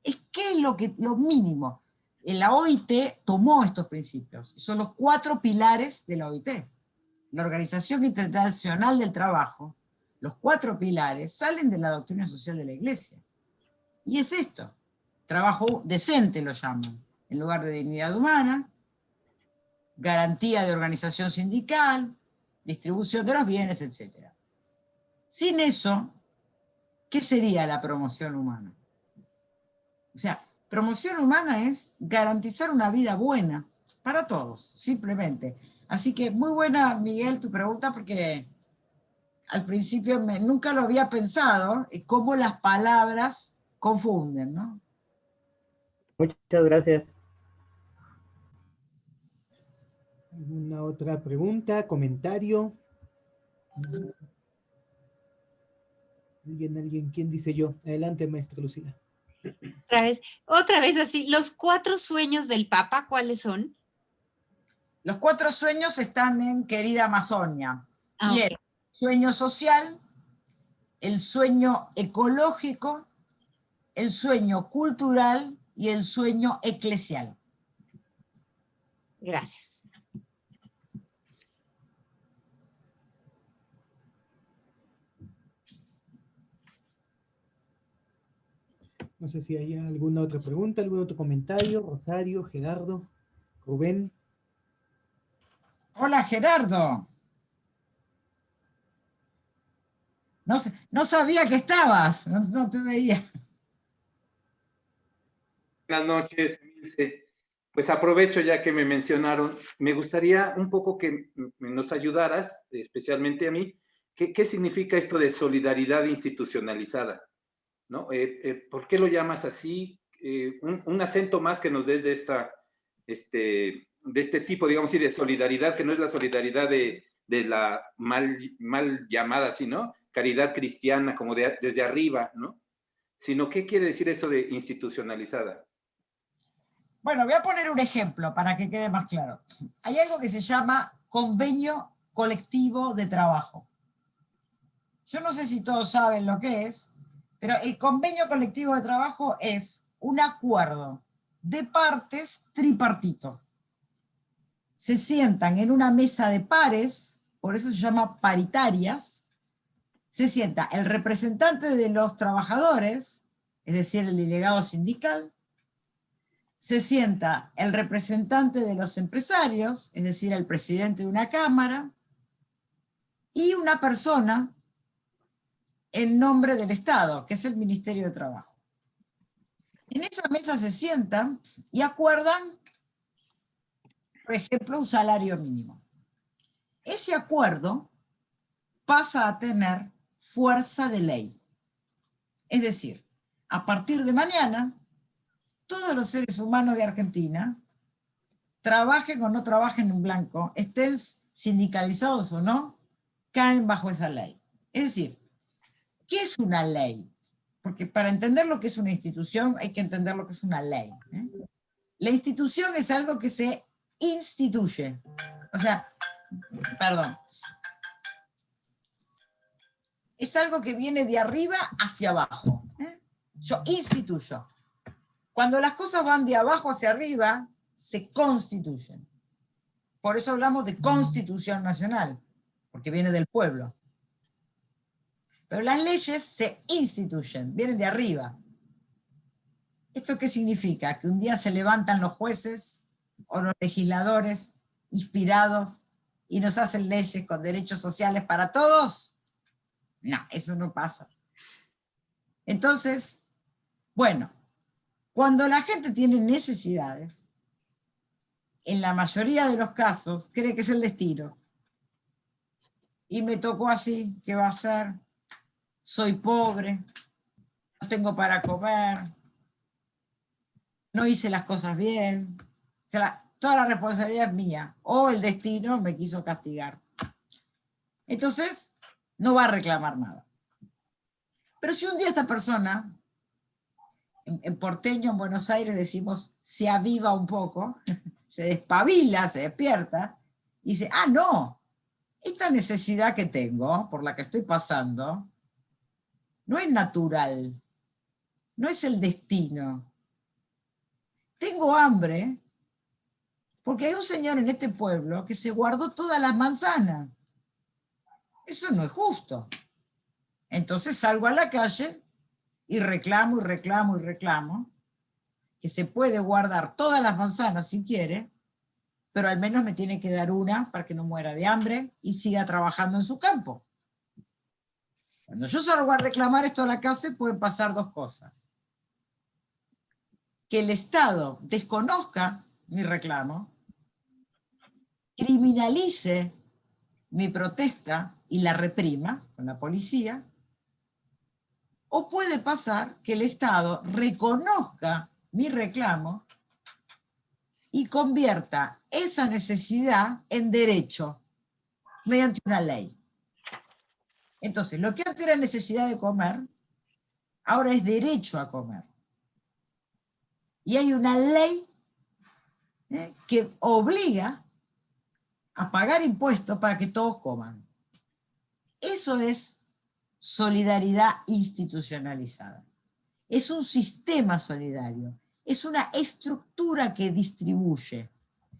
[SPEAKER 1] es qué es lo mínimo. La OIT tomó estos principios, son los 4 pilares de la OIT. La Organización Internacional del Trabajo, los 4 pilares salen de la doctrina social de la Iglesia. Y es esto, trabajo decente lo llaman, en lugar de dignidad humana, garantía de organización sindical, distribución de los bienes, etc. Sin eso, ¿qué sería la promoción humana? O sea, promoción humana es garantizar una vida buena para todos, simplemente. Así que muy buena, Miguel, tu pregunta, porque al principio nunca lo había pensado, cómo las palabras confunden, ¿no?
[SPEAKER 4] Muchas gracias.
[SPEAKER 2] ¿Alguna otra pregunta, comentario? ¿Alguien? ¿Quién dice yo? Adelante, maestra Lucila.
[SPEAKER 3] Otra vez así, los 4 sueños del Papa, ¿cuáles son?
[SPEAKER 1] Los 4 sueños están en Querida Amazonia.
[SPEAKER 3] Ah,
[SPEAKER 1] Y
[SPEAKER 3] ok.
[SPEAKER 1] el sueño social, el sueño ecológico, el sueño cultural y el sueño eclesial.
[SPEAKER 3] Gracias.
[SPEAKER 2] No sé si hay alguna otra pregunta, algún otro comentario. Rosario, Gerardo, Rubén.
[SPEAKER 1] Hola, Gerardo. No sabía que estabas, no te veía.
[SPEAKER 5] Buenas noches, Ilse. Pues aprovecho ya que me mencionaron, me gustaría un poco que nos ayudaras, especialmente a mí, ¿qué significa esto de solidaridad institucionalizada? ¿No? ¿Por qué lo llamas así? Un acento más que nos des de este tipo, digamos así, de solidaridad, que no es la solidaridad de la mal llamada así, ¿no? Caridad cristiana, como desde arriba, ¿no? Sino, ¿qué quiere decir eso de institucionalizada?
[SPEAKER 1] Bueno, voy a poner un ejemplo para que quede más claro. Hay algo que se llama convenio colectivo de trabajo. Yo no sé si todos saben lo que es, pero el convenio colectivo de trabajo es un acuerdo de partes tripartito. Se sientan en una mesa de pares, por eso se llama paritarias, se sienta el representante de los trabajadores, es decir, el delegado sindical, se sienta el representante de los empresarios, es decir, el presidente de una cámara, y una persona en nombre del Estado, que es el Ministerio de Trabajo. En esa mesa se sientan y acuerdan, por ejemplo, un salario mínimo. Ese acuerdo pasa a tener fuerza de ley. Es decir, a partir de mañana, todos los seres humanos de Argentina, trabajen o no trabajen en blanco, estén sindicalizados o no, caen bajo esa ley. Es decir, ¿qué es una ley? Porque para entender lo que es una institución hay que entender lo que es una ley. La institución es algo que se instituye. O sea, perdón. Es algo que viene de arriba hacia abajo. Yo instituyo. Cuando las cosas van de abajo hacia arriba, se constituyen. Por eso hablamos de Constitución Nacional, porque viene del pueblo. Pero las leyes se instituyen, vienen de arriba. ¿Esto qué significa? Que un día se levantan los jueces o los legisladores inspirados y nos hacen leyes con derechos sociales para todos. No, eso no pasa. Entonces, bueno, cuando la gente tiene necesidades, en la mayoría de los casos cree que es el destino. Y me tocó así, ¿qué va a ser? Soy pobre, no tengo para comer, no hice las cosas bien. O sea, toda la responsabilidad es mía, o el destino me quiso castigar. Entonces, no va a reclamar nada. Pero si un día esta persona, en porteño, en Buenos Aires, decimos, se aviva un poco, se despabila, se despierta, y dice, ah, no, esta necesidad que tengo, por la que estoy pasando, no es natural, no es el destino. Tengo hambre porque hay un señor en este pueblo que se guardó todas las manzanas. Eso no es justo. Entonces salgo a la calle y reclamo y reclamo y reclamo que se puede guardar todas las manzanas si quiere, pero al menos me tiene que dar una para que no muera de hambre y siga trabajando en su campo. Cuando yo salgo a reclamar esto a la calle pueden pasar dos cosas. Que el Estado desconozca mi reclamo, criminalice mi protesta y la reprima con la policía, o puede pasar que el Estado reconozca mi reclamo y convierta esa necesidad en derecho mediante una ley. Entonces, lo que antes era necesidad de comer, ahora es derecho a comer. Y hay una ley que obliga a pagar impuestos para que todos coman. Eso es solidaridad institucionalizada. Es un sistema solidario, es una estructura que distribuye.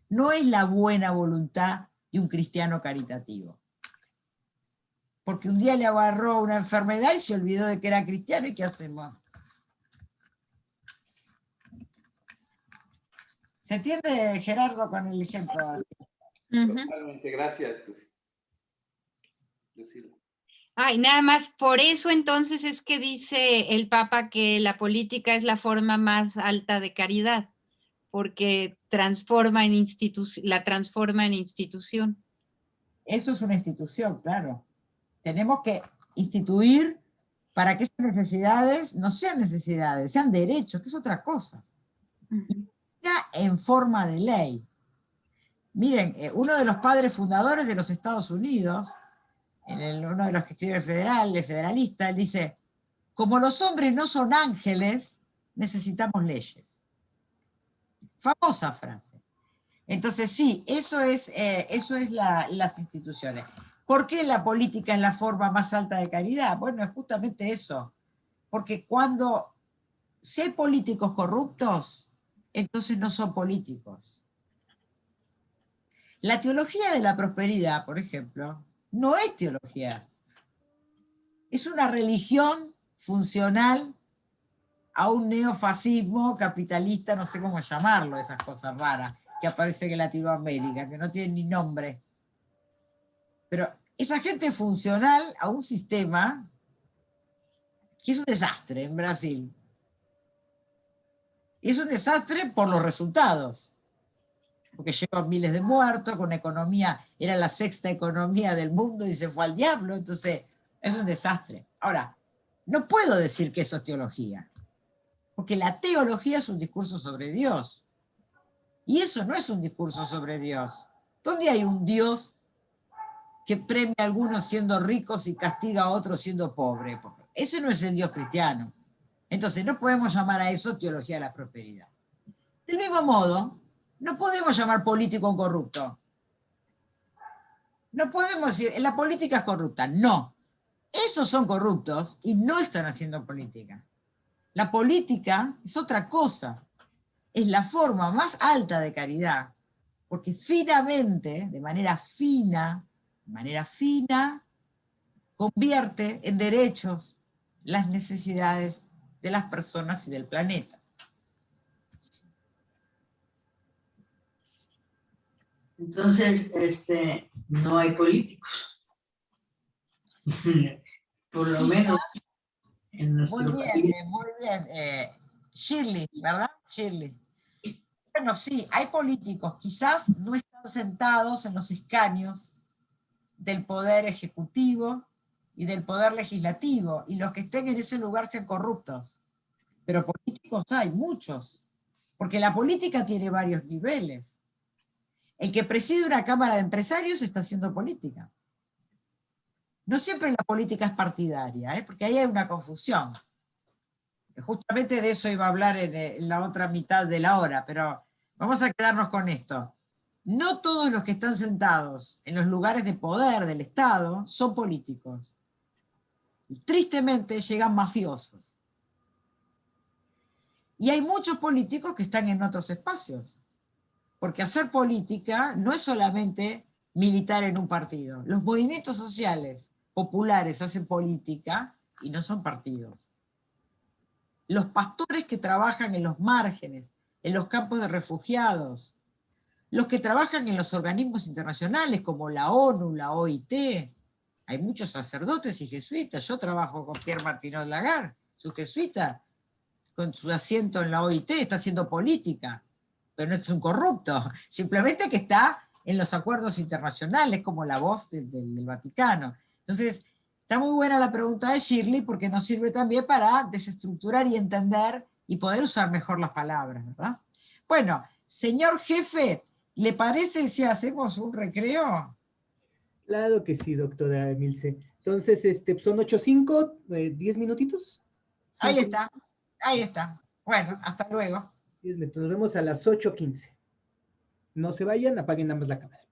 [SPEAKER 1] No es la buena voluntad de un cristiano caritativo. Porque un día le agarró una enfermedad y se olvidó de que era cristiano, ¿y qué hacemos? ¿Se entiende, Gerardo, con el ejemplo?
[SPEAKER 5] Totalmente, gracias, Lucila.
[SPEAKER 3] Ay, nada más, por eso entonces es que dice el Papa que la política es la forma más alta de caridad, porque la transforma en institución.
[SPEAKER 1] Eso es una institución, claro. Tenemos que instituir para que esas necesidades no sean necesidades, sean derechos, que es otra cosa. Ya en forma de ley. Miren, uno de los padres fundadores de los Estados Unidos, uno de los que escribe el federalista, él dice, como los hombres no son ángeles, necesitamos leyes. Famosa frase. Entonces sí, eso es las instituciones. ¿Por qué la política es la forma más alta de caridad? Bueno, es justamente eso. Porque si hay políticos corruptos, entonces no son políticos. La teología de la prosperidad, por ejemplo, no es teología. Es una religión funcional a un neofascismo capitalista, no sé cómo llamarlo, esas cosas raras que aparecen en Latinoamérica, que no tienen ni nombre. Pero esa gente es funcional a un sistema que es un desastre en Brasil. Y es un desastre por los resultados. Porque llevan miles de muertos, con economía, era la sexta economía del mundo y se fue al diablo, entonces es un desastre. Ahora, no puedo decir que eso es teología, porque la teología es un discurso sobre Dios, y eso no es un discurso sobre Dios. ¿Dónde hay un Dios que premia a algunos siendo ricos y castiga a otros siendo pobres? Ese no es el Dios cristiano. Entonces no podemos llamar a eso teología de la prosperidad. Del mismo modo, no podemos llamar político a un corrupto. No podemos decir, la política es corrupta. No. Esos son corruptos y no están haciendo política. La política es otra cosa. Es la forma más alta de caridad. Porque finamente, de manera fina, convierte en derechos las necesidades de las personas y del planeta.
[SPEAKER 6] Entonces, no hay políticos. Por lo
[SPEAKER 1] Quizás,
[SPEAKER 6] menos en nuestro país.
[SPEAKER 1] muy bien. Shirley, ¿verdad? Shirley. Bueno, sí, hay políticos, quizás no están sentados en los escaños del poder ejecutivo y del poder legislativo, y los que estén en ese lugar sean corruptos. Pero políticos hay muchos, porque la política tiene varios niveles. El que preside una cámara de empresarios está haciendo política. No siempre la política es partidaria, porque ahí hay una confusión. Justamente de eso iba a hablar en la otra mitad de la hora, pero vamos a quedarnos con esto. No todos los que están sentados en los lugares de poder del Estado son políticos. Y tristemente llegan mafiosos. Y hay muchos políticos que están en otros espacios. Porque hacer política no es solamente militar en un partido. Los movimientos sociales populares hacen política y no son partidos. Los pastores que trabajan en los márgenes, en los campos de refugiados, los que trabajan en los organismos internacionales como la ONU, la OIT, hay muchos sacerdotes y jesuitas. Yo trabajo con Pierre Martinot Lagarde, su jesuita, con su asiento en la OIT, está haciendo política, pero no es un corrupto, simplemente que está en los acuerdos internacionales como la voz del Vaticano. Entonces, está muy buena la pregunta de Shirley porque nos sirve también para desestructurar y entender y poder usar mejor las palabras, ¿verdad? Bueno, señor jefe, ¿le parece si hacemos un recreo?
[SPEAKER 2] Claro que sí, doctora Emilce. Entonces, son 8:05, 10 minutitos.
[SPEAKER 1] Ahí
[SPEAKER 2] Cinco,
[SPEAKER 1] está, ahí está. Bueno, hasta luego.
[SPEAKER 2] 10 minutos. Nos vemos a las 8:15. No se vayan, apaguen nada más la cámara.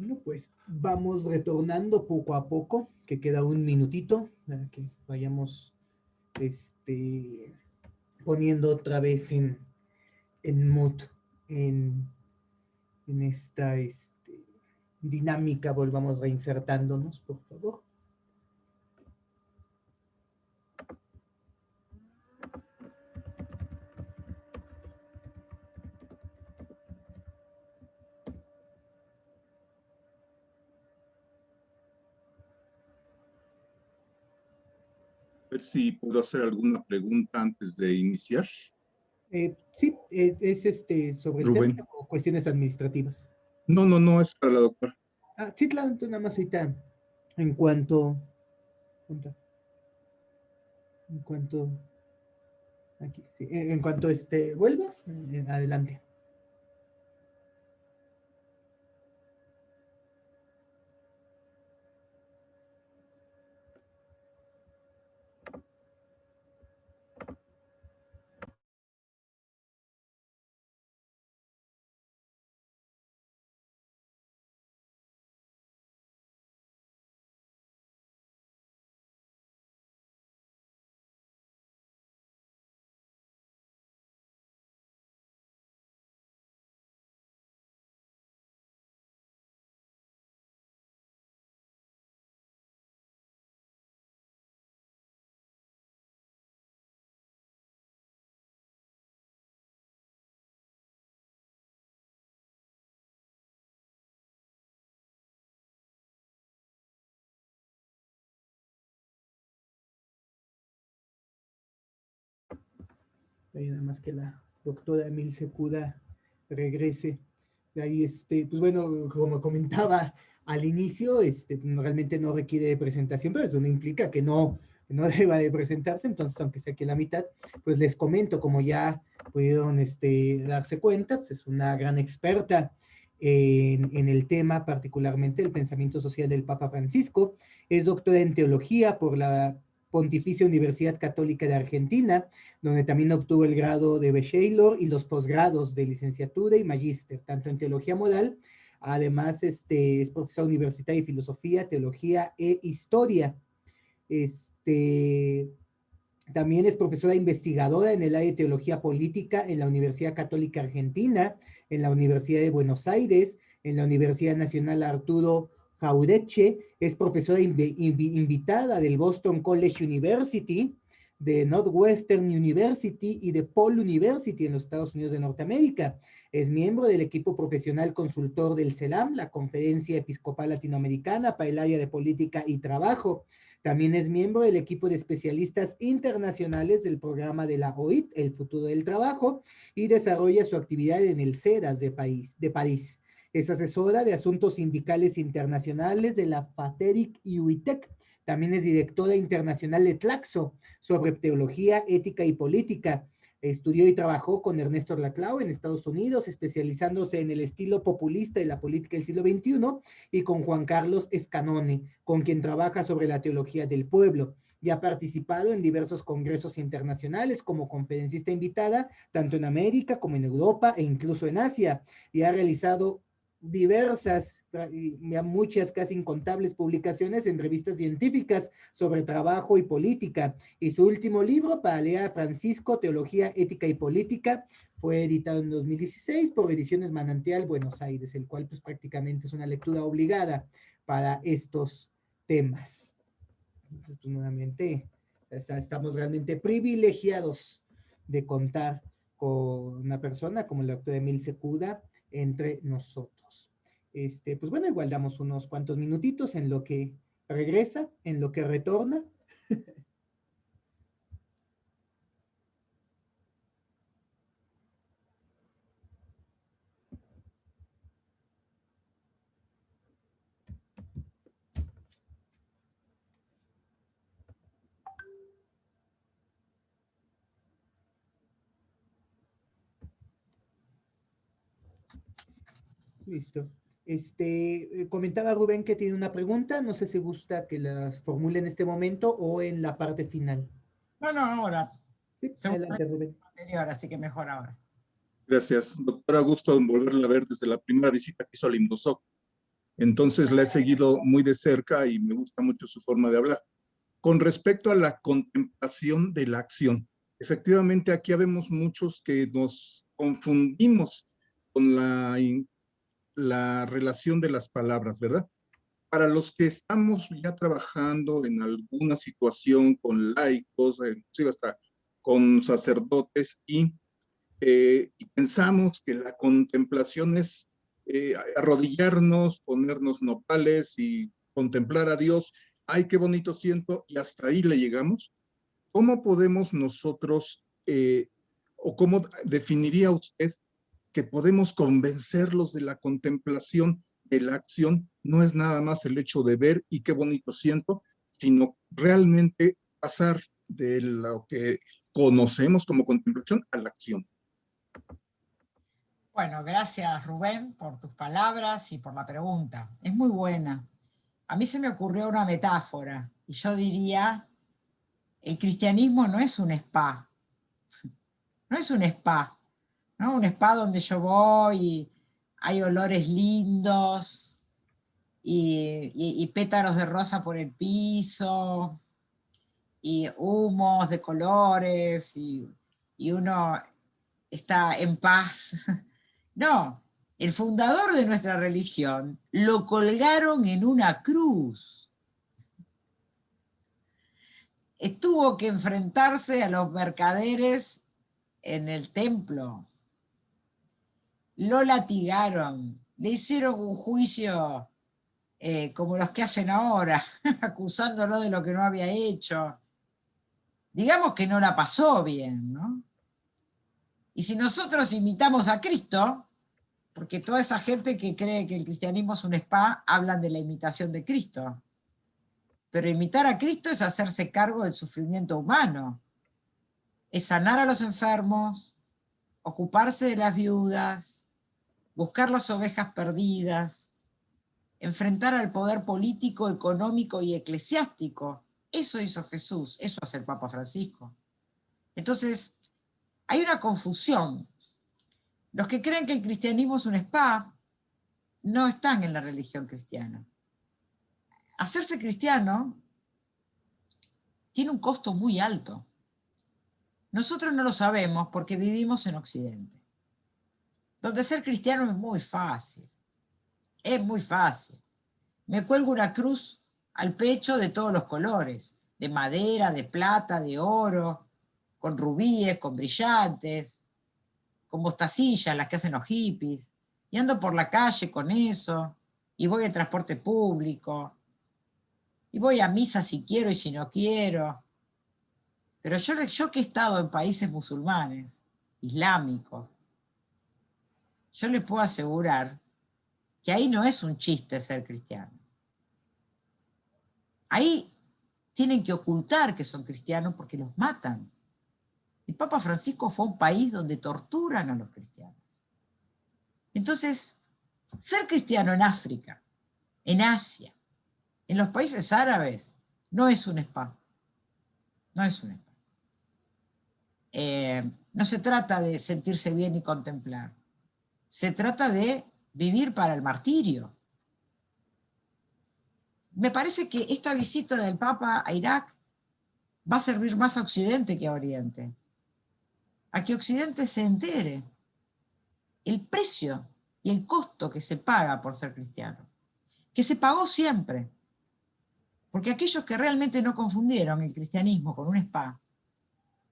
[SPEAKER 2] Bueno, pues vamos retornando poco a poco, que queda un minutito para que vayamos poniendo otra vez en mood, en esta dinámica, volvamos reinsertándonos, por favor.
[SPEAKER 7] A ver si puedo hacer alguna pregunta antes de iniciar.
[SPEAKER 2] Sí, es sobre el
[SPEAKER 7] Rubén.
[SPEAKER 2] tema o cuestiones administrativas.
[SPEAKER 7] No, es para la doctora.
[SPEAKER 2] Sí, claro, entonces nada más ahorita, en cuanto, aquí, sí, en cuanto vuelva, adelante. Nada más que la doctora Emilce Cuda regrese. De ahí, pues bueno, como comentaba al inicio, realmente no requiere de presentación, pero eso no implica que no deba de presentarse. Entonces, aunque sea aquí la mitad, pues les comento, como ya pudieron darse cuenta, pues es una gran experta en el tema, particularmente el pensamiento social del Papa Francisco. Es doctora en teología por la Pontificia Universidad Católica de Argentina, donde también obtuvo el grado de bachelor y los posgrados de licenciatura y magíster, tanto en teología moral. Además, es profesora universitaria de filosofía, teología e historia. También es profesora investigadora en el área de teología política en la Universidad Católica Argentina, en la Universidad de Buenos Aires, en la Universidad Nacional Arturo Jauretche. Es profesora invitada del Boston College University, de Northwestern University y de Paul University en los Estados Unidos de Norteamérica. Es miembro del equipo profesional consultor del CELAM, la Conferencia Episcopal Latinoamericana para el área de política y trabajo. También es miembro del equipo de especialistas internacionales del programa de la OIT, El Futuro del Trabajo, y desarrolla su actividad en el CEDAS de París. Es asesora de asuntos sindicales internacionales de la FATERIC y UITEC. También es directora internacional de Tlaxo sobre teología, ética y política. Estudió y trabajó con Ernesto Laclau en Estados Unidos, especializándose en el estilo populista y la política del siglo XXI, y con Juan Carlos Escanone, con quien trabaja sobre la teología del pueblo. Y ha participado en diversos congresos internacionales como conferencista invitada, tanto en América como en Europa e incluso en Asia, y ha realizado diversas, muchas, casi incontables publicaciones en revistas científicas sobre trabajo y política. Y su último libro, Palea Francisco, Teología, Ética y Política, fue editado en 2016 por Ediciones Manantial Buenos Aires, el cual pues prácticamente es una lectura obligada para estos temas. Entonces, pues nuevamente, estamos realmente privilegiados de contar con una persona como la doctora Emilce Cuda entre nosotros. Pues bueno, igual damos unos cuantos minutitos en lo que regresa, en lo que retorna. Listo. Comentaba Rubén que tiene una pregunta, no sé si gusta que la formule en este momento o en la parte final.
[SPEAKER 1] No, ahora.
[SPEAKER 2] Sí, adelante, Rubén.
[SPEAKER 1] Anterior, así que mejor ahora.
[SPEAKER 7] Gracias, doctora. Gusto en volverla a ver desde la primera visita que hizo al INDOSOC. Entonces la he seguido muy de cerca y me gusta mucho su forma de hablar. Con respecto a la contemplación de la acción, efectivamente aquí habemos muchos que nos confundimos con la relación de las palabras, ¿verdad? Para los que estamos ya trabajando en alguna situación con laicos, inclusive hasta con sacerdotes, y pensamos que la contemplación es arrodillarnos, ponernos nopales y contemplar a Dios. Ay, qué bonito siento, y hasta ahí le llegamos. ¿Cómo podemos nosotros, o cómo definiría usted que podemos convencerlos de la contemplación, de la acción? No es nada más el hecho de ver y qué bonito siento, sino realmente pasar de lo que conocemos como contemplación a la acción.
[SPEAKER 1] Bueno, gracias Rubén por tus palabras y por la pregunta. Es muy buena. A mí se me ocurrió una metáfora y yo diría, el cristianismo no es un spa, no es un spa, ¿no? Un spa donde yo voy y hay olores lindos y pétalos de rosa por el piso y humos de colores y uno está en paz. No, el fundador de nuestra religión lo colgaron en una cruz. Tuvo que enfrentarse a los mercaderes en el templo. Lo latigaron, le hicieron un juicio como los que hacen ahora, acusándolo de lo que no había hecho. Digamos que no la pasó bien, ¿no? Y si nosotros imitamos a Cristo, porque toda esa gente que cree que el cristianismo es un spa, hablan de la imitación de Cristo. Pero imitar a Cristo es hacerse cargo del sufrimiento humano, es sanar a los enfermos, ocuparse de las viudas, buscar las ovejas perdidas, enfrentar al poder político, económico y eclesiástico. Eso hizo Jesús, eso hace el Papa Francisco. Entonces, hay una confusión. Los que creen que el cristianismo es un spa no están en la religión cristiana. Hacerse cristiano tiene un costo muy alto. Nosotros no lo sabemos porque vivimos en Occidente, donde ser cristiano es muy fácil. Es muy fácil. Me cuelgo una cruz al pecho de todos los colores, de madera, de plata, de oro, con rubíes, con brillantes, con mostacillas, las que hacen los hippies, y ando por la calle con eso, y voy en transporte público, y voy a misa si quiero y si no quiero. Pero yo que he estado en países musulmanes, islámicos, yo les puedo asegurar que ahí no es un chiste ser cristiano. Ahí tienen que ocultar que son cristianos porque los matan. El Papa Francisco fue a un país donde torturan a los cristianos. Entonces, ser cristiano en África, en Asia, en los países árabes, no es un spa. No es un spa. No se trata de sentirse bien y contemplar. Se trata de vivir para el martirio. Me parece que esta visita del Papa a Irak va a servir más a Occidente que a Oriente. A que Occidente se entere el precio y el costo que se paga por ser cristiano, que se pagó siempre, porque aquellos que realmente no confundieron el cristianismo con un spa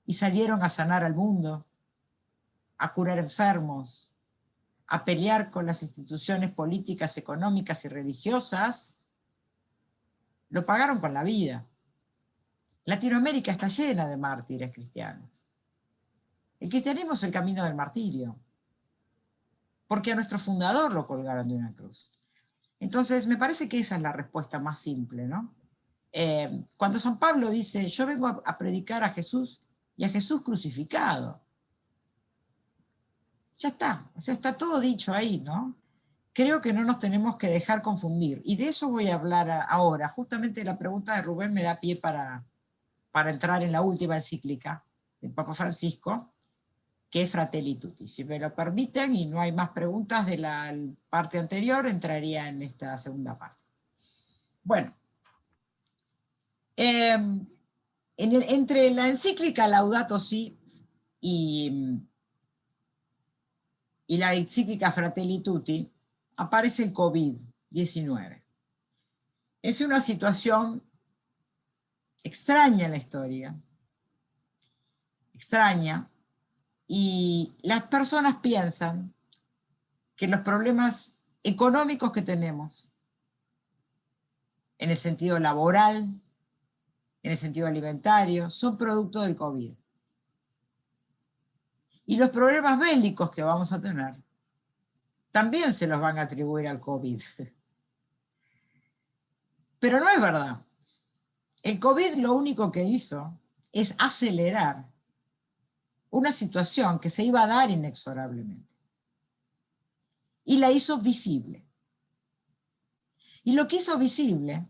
[SPEAKER 1] y salieron a sanar al mundo, a curar enfermos, a pelear con las instituciones políticas, económicas y religiosas, lo pagaron con la vida. Latinoamérica está llena de mártires cristianos. El cristianismo es el camino del martirio, porque a nuestro fundador lo colgaron de una cruz. Entonces, me parece que esa es la respuesta más simple, ¿no? Cuando San Pablo dice, yo vengo a predicar a Jesús y a Jesús crucificado, ya está, o sea, está todo dicho ahí, ¿no? Creo que no nos tenemos que dejar confundir, y de eso voy a hablar ahora. Justamente la pregunta de Rubén me da pie para entrar en la última encíclica del Papa Francisco, que Fratelli Tutti. Si me lo permiten y no hay más preguntas de la parte anterior, entraría en esta segunda parte. Bueno, entre la encíclica Laudato Si y la encíclica Fratelli Tutti aparece el COVID-19. Es una situación extraña en la historia, extraña, y las personas piensan que los problemas económicos que tenemos, en el sentido laboral, en el sentido alimentario, son producto del COVID. Y los problemas bélicos que vamos a tener también se los van a atribuir al COVID. Pero no es verdad. El COVID lo único que hizo es acelerar una situación que se iba a dar inexorablemente. Y la hizo visible. Y lo que hizo visible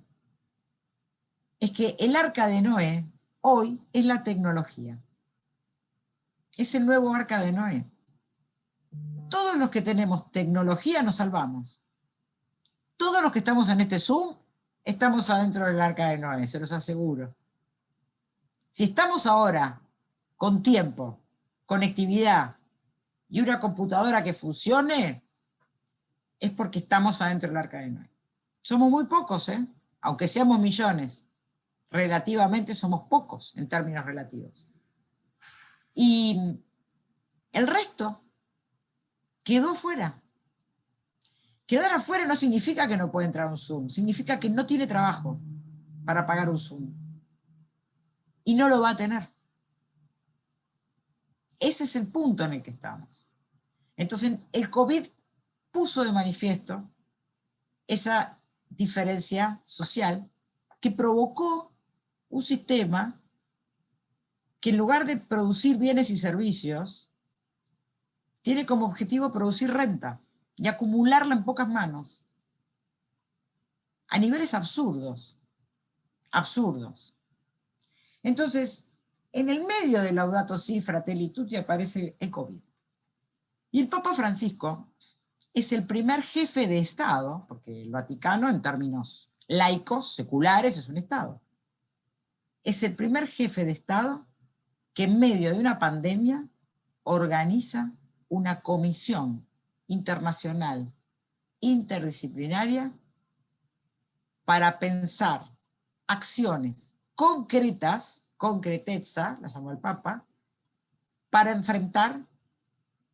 [SPEAKER 1] es que el arca de Noé hoy es la tecnología. Es el nuevo arca de Noé. Todos los que tenemos tecnología nos salvamos. Todos los que estamos en este Zoom estamos adentro del arca de Noé, se los aseguro. Si estamos ahora con tiempo, conectividad y una computadora que funcione, es porque estamos adentro del arca de Noé. Somos muy pocos, aunque seamos millones. Relativamente somos pocos en términos relativos. Y el resto quedó fuera. Quedar afuera no significa que no puede entrar a un Zoom, significa que no tiene trabajo para pagar un Zoom. Y no lo va a tener. Ese es el punto en el que estamos. Entonces, el COVID puso de manifiesto esa diferencia social que provocó un sistema que en lugar de producir bienes y servicios, tiene como objetivo producir renta y acumularla en pocas manos, a niveles absurdos, absurdos. Entonces, en el medio de Laudato Si, Fratelli Tutti aparece el COVID. Y el Papa Francisco es el primer jefe de Estado, porque el Vaticano en términos laicos, seculares, es un Estado. Es el primer jefe de Estado que en medio de una pandemia organiza una comisión internacional interdisciplinaria para pensar acciones concretas, concretezza, la llamó el Papa, para enfrentar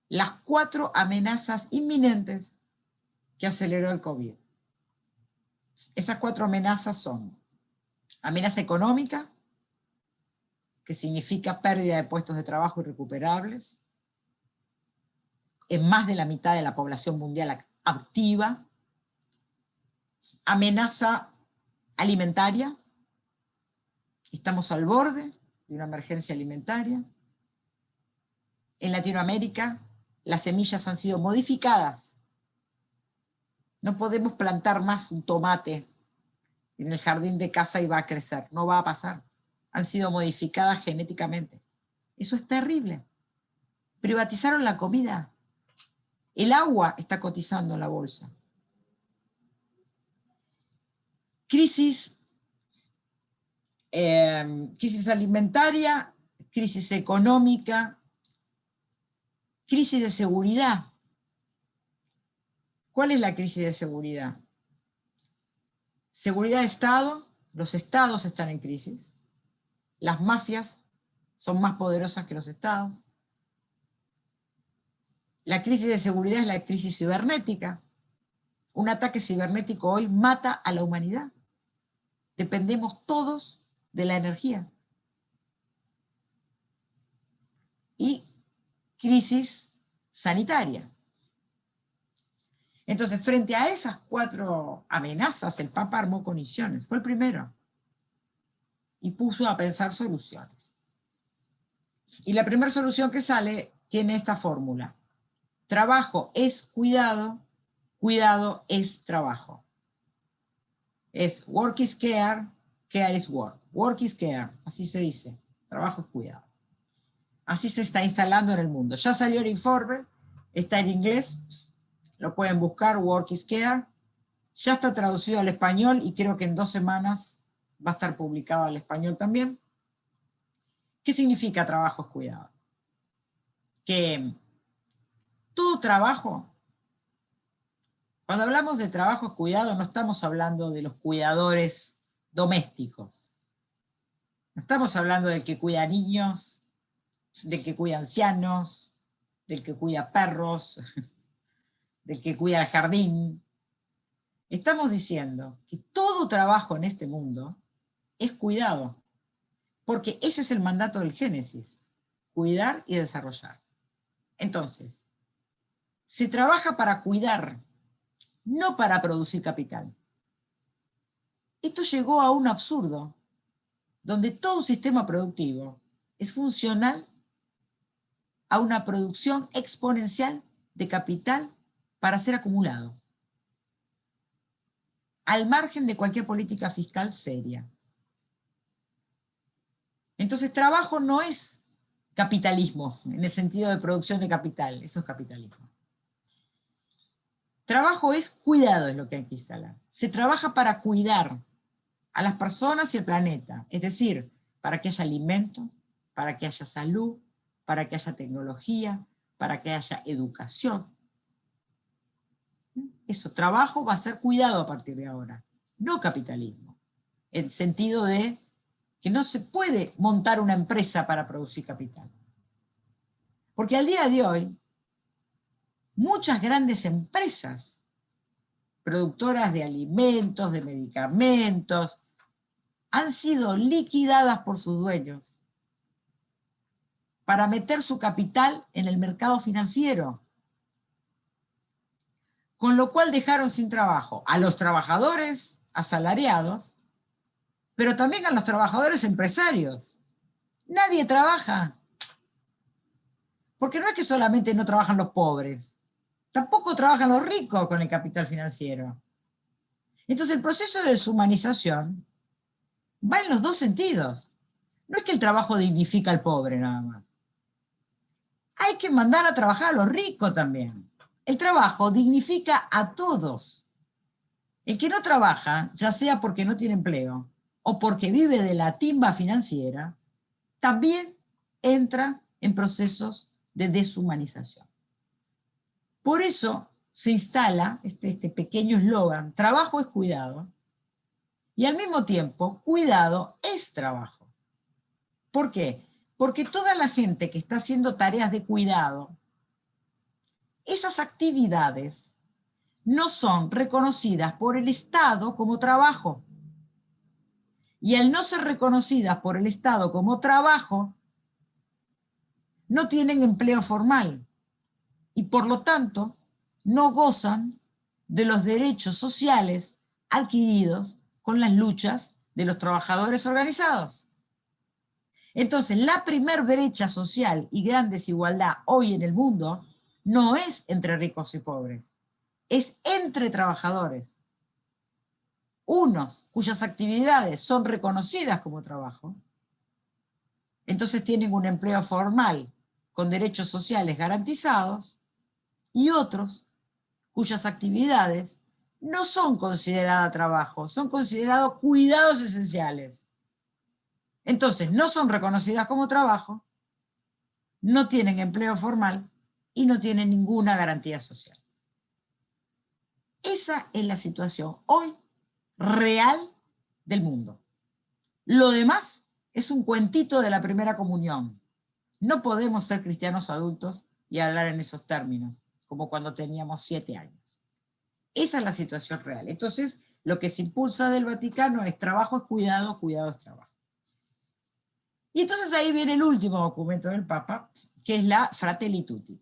[SPEAKER 1] las 4 amenazas inminentes que aceleró el COVID. Esas 4 amenazas son amenaza económica, que significa pérdida de puestos de trabajo irrecuperables, en más de la mitad de la población mundial activa, amenaza alimentaria, estamos al borde de una emergencia alimentaria. En Latinoamérica las semillas han sido modificadas. No podemos plantar más un tomate en el jardín de casa y va a crecer, no va a pasar. Han sido modificadas genéticamente. Eso es terrible. Privatizaron la comida. El agua está cotizando en la bolsa. Crisis alimentaria, crisis económica, crisis de seguridad. ¿Cuál es la crisis de seguridad? Seguridad de Estado, los estados están en crisis, las mafias son más poderosas que los estados. La crisis de seguridad es la crisis cibernética. Un ataque cibernético hoy mata a la humanidad. Dependemos todos de la energía. Y crisis sanitaria. Entonces, frente a esas 4 amenazas, el Papa armó comisiones. Fue el primero. Y puso a pensar soluciones. Y la primera solución que sale tiene esta fórmula. Trabajo es cuidado, cuidado es trabajo. Es work is care, care is work. Work is care, así se dice. Trabajo es cuidado. Así se está instalando en el mundo. Ya salió el informe, está en inglés, lo pueden buscar, Work is Care. Ya está traducido al español y creo que en 2 semanas va a estar publicado al español también. ¿Qué significa trabajo es cuidado? Que todo trabajo, cuando hablamos de trabajo es cuidado, no estamos hablando de los cuidadores domésticos. No estamos hablando del que cuida niños, del que cuida ancianos, del que cuida perros, del que cuida el jardín. Estamos diciendo que todo trabajo en este mundo es cuidado, porque ese es el mandato del Génesis, cuidar y desarrollar. Entonces, se trabaja para cuidar, no para producir capital. Esto llegó a un absurdo, donde todo sistema productivo es funcional a una producción exponencial de capital para ser acumulado, al margen de cualquier política fiscal seria. Entonces, trabajo no es capitalismo, en el sentido de producción de capital, eso es capitalismo. Trabajo es cuidado, es lo que hay que instalar. Se trabaja para cuidar a las personas y el planeta, es decir, para que haya alimento, para que haya salud, para que haya tecnología, para que haya educación. Eso, trabajo va a ser cuidado a partir de ahora, no capitalismo, en el sentido de que no se puede montar una empresa para producir capital. Porque al día de hoy, muchas grandes empresas, productoras de alimentos, de medicamentos, han sido liquidadas por sus dueños para meter su capital en el mercado financiero. Con lo cual dejaron sin trabajo a los trabajadores asalariados, pero también a los trabajadores empresarios. Nadie trabaja. Porque no es que solamente no trabajan los pobres, tampoco trabajan los ricos con el capital financiero. Entonces el proceso de deshumanización va en los dos sentidos. No es que el trabajo dignifica al pobre nada más. Hay que mandar a trabajar a los ricos también. El trabajo dignifica a todos. El que no trabaja, ya sea porque no tiene empleo o porque vive de la timba financiera, también entra en procesos de deshumanización. Por eso se instala este pequeño eslogan, trabajo es cuidado, y al mismo tiempo, cuidado es trabajo. ¿Por qué? Porque toda la gente que está haciendo tareas de cuidado, esas actividades no son reconocidas por el Estado como trabajo. Y al no ser reconocidas por el Estado como trabajo, no tienen empleo formal y por lo tanto no gozan de los derechos sociales adquiridos con las luchas de los trabajadores organizados. Entonces, la primer brecha social y gran desigualdad hoy en el mundo no es entre ricos y pobres, es entre trabajadores. Unos cuyas actividades son reconocidas como trabajo, entonces tienen un empleo formal con derechos sociales garantizados, y otros cuyas actividades no son consideradas trabajo, son considerados cuidados esenciales. Entonces no son reconocidas como trabajo, no tienen empleo formal y no tienen ninguna garantía social. Esa es la situación hoy real del mundo. Lo demás es un cuentito de la primera comunión. No podemos ser cristianos adultos y hablar en esos términos, como cuando teníamos 7 años. Esa es la situación real. Entonces, lo que se impulsa del Vaticano es trabajo es cuidado, cuidado es trabajo. Y entonces ahí viene el último documento del Papa, que es la Fratelli Tutti.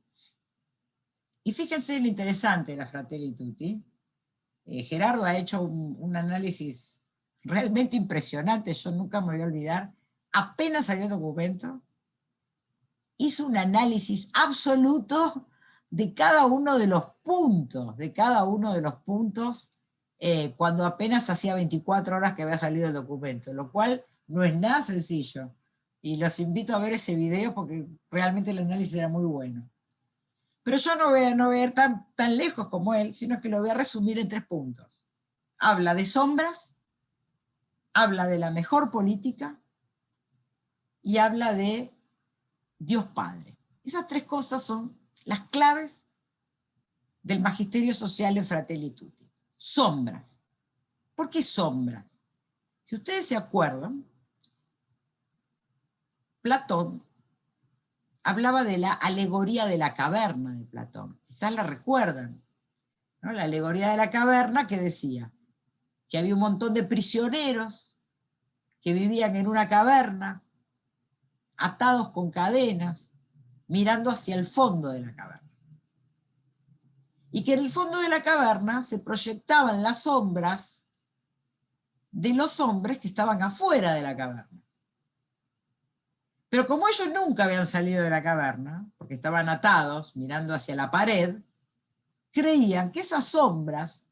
[SPEAKER 1] Y fíjense lo interesante de la Fratelli Tutti. Gerardo ha hecho un análisis realmente impresionante, yo nunca me voy a olvidar. Apenas salió el documento, hizo un análisis absoluto de cada uno de los puntos, cuando apenas hacía 24 horas que había salido el documento, lo cual no es nada sencillo. Y los invito a ver ese video porque realmente el análisis era muy bueno. Pero yo no voy a ir tan lejos como él, sino que lo voy a resumir en 3 puntos. Habla de sombras, habla de la mejor política y habla de Dios Padre. Esas 3 cosas son las claves del magisterio social en Fratelli Tutti. Sombras. ¿Por qué sombras? Si ustedes se acuerdan, Platón hablaba de la alegoría de la caverna de Platón. Quizás la recuerdan, ¿no? La alegoría de la caverna que decía que había un montón de prisioneros que vivían en una caverna, atados con cadenas, mirando hacia el fondo de la caverna. Y que en el fondo de la caverna se proyectaban las sombras de los hombres que estaban afuera de la caverna. Pero como ellos nunca habían salido de la caverna, porque estaban atados mirando hacia la pared, creían que esas sombras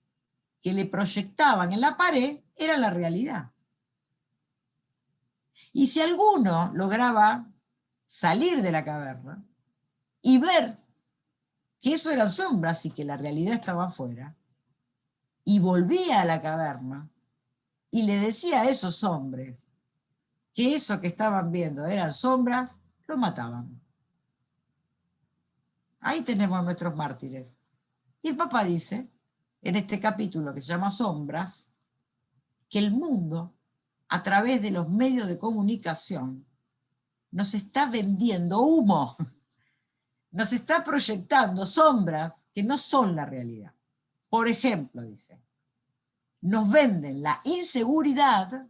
[SPEAKER 1] que le proyectaban en la pared eran la realidad. Y si alguno lograba salir de la caverna y ver que eso eran sombras y que la realidad estaba afuera, y volvía a la caverna y le decía a esos hombres que eso que estaban viendo eran sombras, lo mataban. Ahí tenemos a nuestros mártires. Y el Papa dice, en este capítulo que se llama Sombras, que el mundo, a través de los medios de comunicación, nos está vendiendo humo, nos está proyectando sombras que no son la realidad. Por ejemplo, dice, nos venden la inseguridad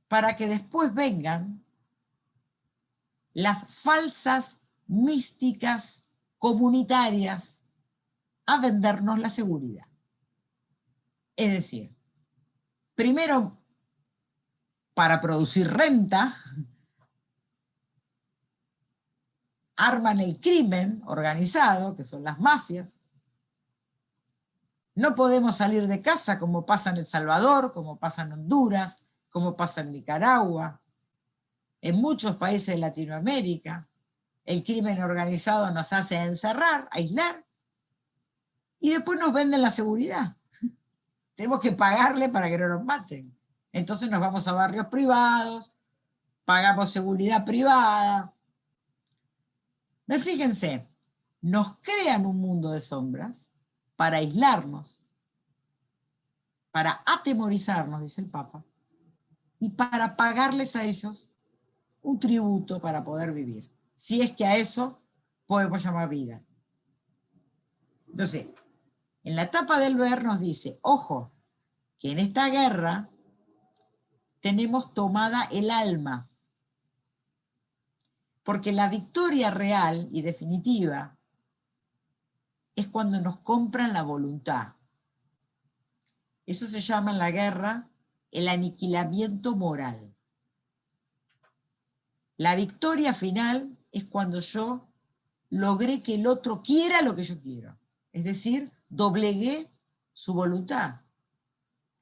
[SPEAKER 1] para que después vengan las falsas místicas comunitarias a vendernos la seguridad. Es decir, primero, para producir renta, arman el crimen organizado, que son las mafias. No podemos salir de casa como pasa en El Salvador, como pasa en Honduras, como pasa en Nicaragua, en muchos países de Latinoamérica. El crimen organizado nos hace encerrar, aislar, y después nos venden la seguridad. Tenemos que pagarle para que no nos maten. Entonces nos vamos a barrios privados, pagamos seguridad privada. Fíjense, nos crean un mundo de sombras para aislarnos, para atemorizarnos, dice el Papa, y para pagarles a ellos un tributo para poder vivir, si es que a eso podemos llamar vida. Entonces, en la etapa del ver nos dice, ojo, que en esta guerra tenemos tomada el alma, porque la victoria real y definitiva es cuando nos compran la voluntad. Eso se llama en la guerra el aniquilamiento moral. La victoria final es cuando yo logré que el otro quiera lo que yo quiero. Es decir, doblegué su voluntad.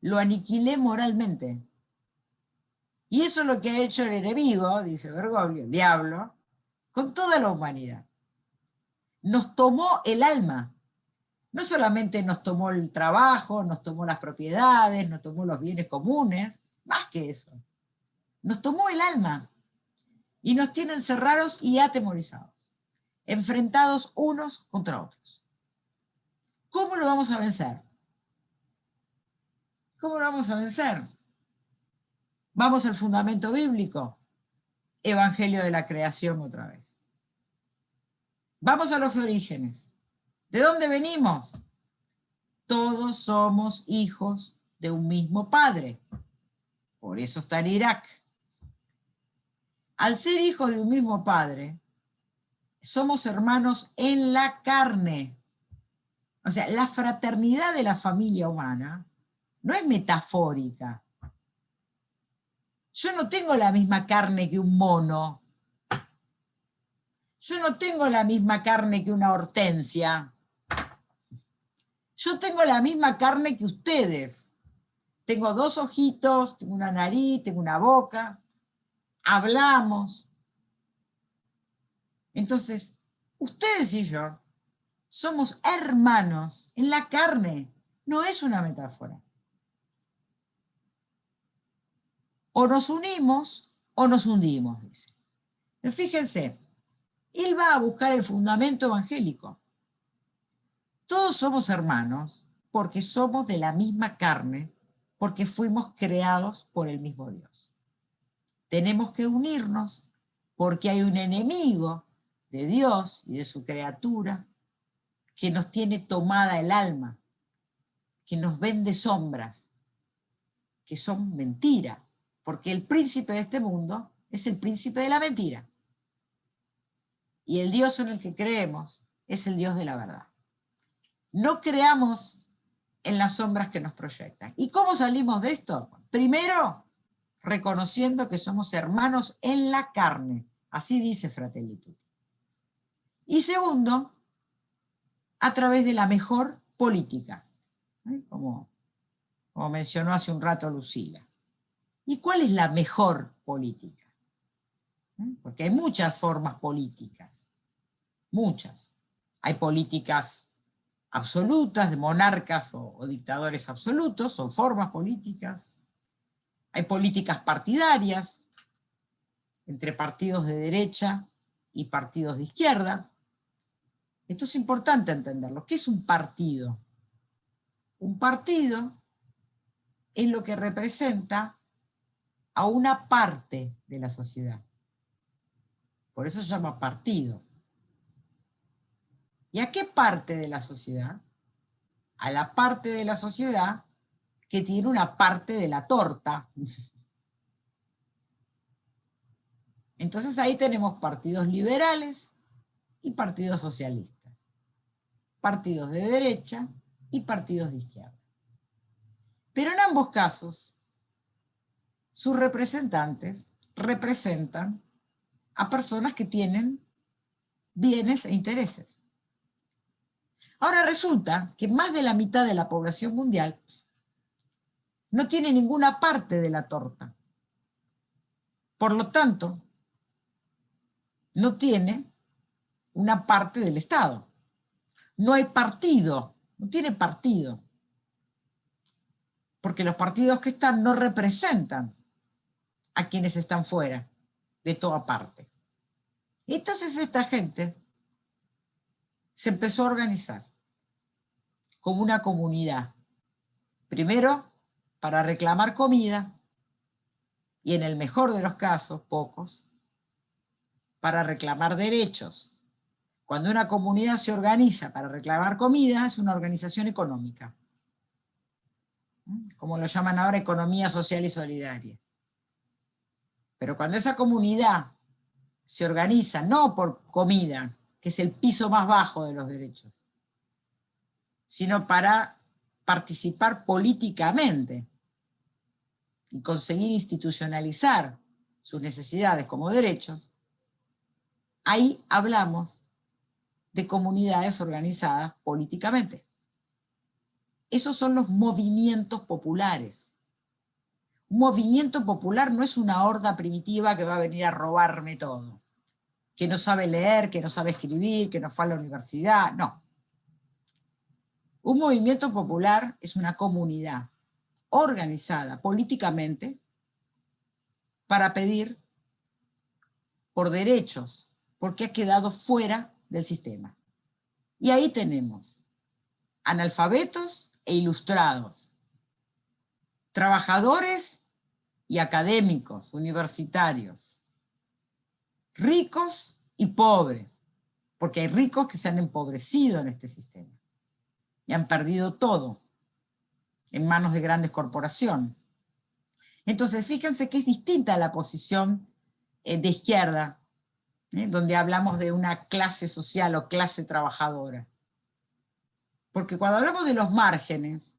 [SPEAKER 1] Lo aniquilé moralmente. Y eso es lo que ha hecho el enemigo, dice Bergoglio, el diablo, con toda la humanidad. Nos tomó el alma. No solamente nos tomó el trabajo, nos tomó las propiedades, nos tomó los bienes comunes, más que eso. Nos tomó el alma y nos tiene encerrados y atemorizados, enfrentados unos contra otros. ¿Cómo lo vamos a vencer? ¿Cómo lo vamos a vencer? Vamos al fundamento bíblico, Evangelio de la creación otra vez. Vamos a los orígenes. ¿De dónde venimos? Todos somos hijos de un mismo padre. Por eso está en Irak. Al ser hijos de un mismo padre, somos hermanos en la carne. O sea, la fraternidad de la familia humana no es metafórica. Yo no tengo la misma carne que un mono. Yo no tengo la misma carne que una hortensia. Yo tengo la misma carne que ustedes. Tengo 2 ojitos, tengo una nariz, tengo una boca. hablamos. Entonces, ustedes y yo somos hermanos en la carne, no es una metáfora. O nos unimos o nos hundimos, dice. Pero fíjense, él va a buscar el fundamento evangélico. Todos somos hermanos porque somos de la misma carne, porque fuimos creados por el mismo Dios. Tenemos que unirnos porque hay un enemigo de Dios y de su criatura que nos tiene tomada el alma, que nos vende sombras, que son mentiras, porque el príncipe de este mundo es el príncipe de la mentira. Y el Dios en el que creemos es el Dios de la verdad. No creamos en las sombras que nos proyectan. ¿Y cómo salimos de esto? Primero, reconociendo que somos hermanos en la carne. Así dice Fratelli Tutti. Y segundo, a través de la mejor política, como mencionó hace un rato Lucila. ¿Y cuál es la mejor política? Porque hay muchas formas políticas, muchas. Hay políticas absolutas, de monarcas o dictadores absolutos, son formas políticas. Hay políticas partidarias, entre partidos de derecha y partidos de izquierda. Esto es importante entenderlo. ¿Qué es un partido? Un partido es lo que representa a una parte de la sociedad. Por eso se llama partido. ¿Y a qué parte de la sociedad? A la parte de la sociedad que tiene una parte de la torta. Entonces ahí tenemos partidos liberales y partidos socialistas, partidos de derecha y partidos de izquierda. Pero en ambos casos, sus representantes representan a personas que tienen bienes e intereses. Ahora resulta que más de la mitad de la población mundial no tiene ninguna parte de la torta. Por lo tanto, no tiene una parte del Estado. No hay partido, no tiene partido. Porque los partidos que están no representan a quienes están fuera de toda parte. Entonces esta gente se empezó a organizar como una comunidad. Primero, para reclamar comida, y en el mejor de los casos, pocos, para reclamar derechos. Cuando una comunidad se organiza para reclamar comida, es una organización económica. Como lo llaman ahora, economía social y solidaria. Pero cuando esa comunidad se organiza, no por comida, que es el piso más bajo de los derechos, sino para participar políticamente y conseguir institucionalizar sus necesidades como derechos, ahí hablamos de comunidades organizadas políticamente. Esos son los movimientos populares. Un movimiento popular no es una horda primitiva que va a venir a robarme todo, que no sabe leer, que no sabe escribir, que no fue a la universidad, no. Un movimiento popular es una comunidad organizada políticamente para pedir por derechos, porque ha quedado fuera del sistema. Y ahí tenemos analfabetos e ilustrados, trabajadores y académicos, universitarios, ricos y pobres, porque hay ricos que se han empobrecido en este sistema y han perdido todo en manos de grandes corporaciones. Entonces, fíjense que es distinta la posición de izquierda, donde hablamos de una clase social o clase trabajadora. Porque cuando hablamos de los márgenes,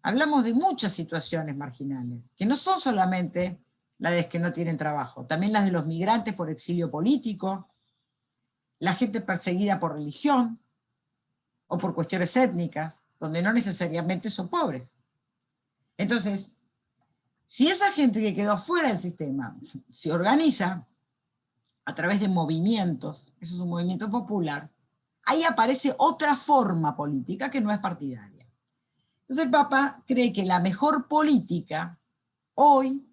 [SPEAKER 1] hablamos de muchas situaciones marginales, que no son solamente las de que no tienen trabajo, también las de los migrantes por exilio político, la gente perseguida por religión o por cuestiones étnicas, donde no necesariamente son pobres. Entonces, Si esa gente que quedó fuera del sistema se organiza a través de movimientos, eso es un movimiento popular, ahí aparece otra forma política que no es partidaria. Entonces el Papa cree que la mejor política hoy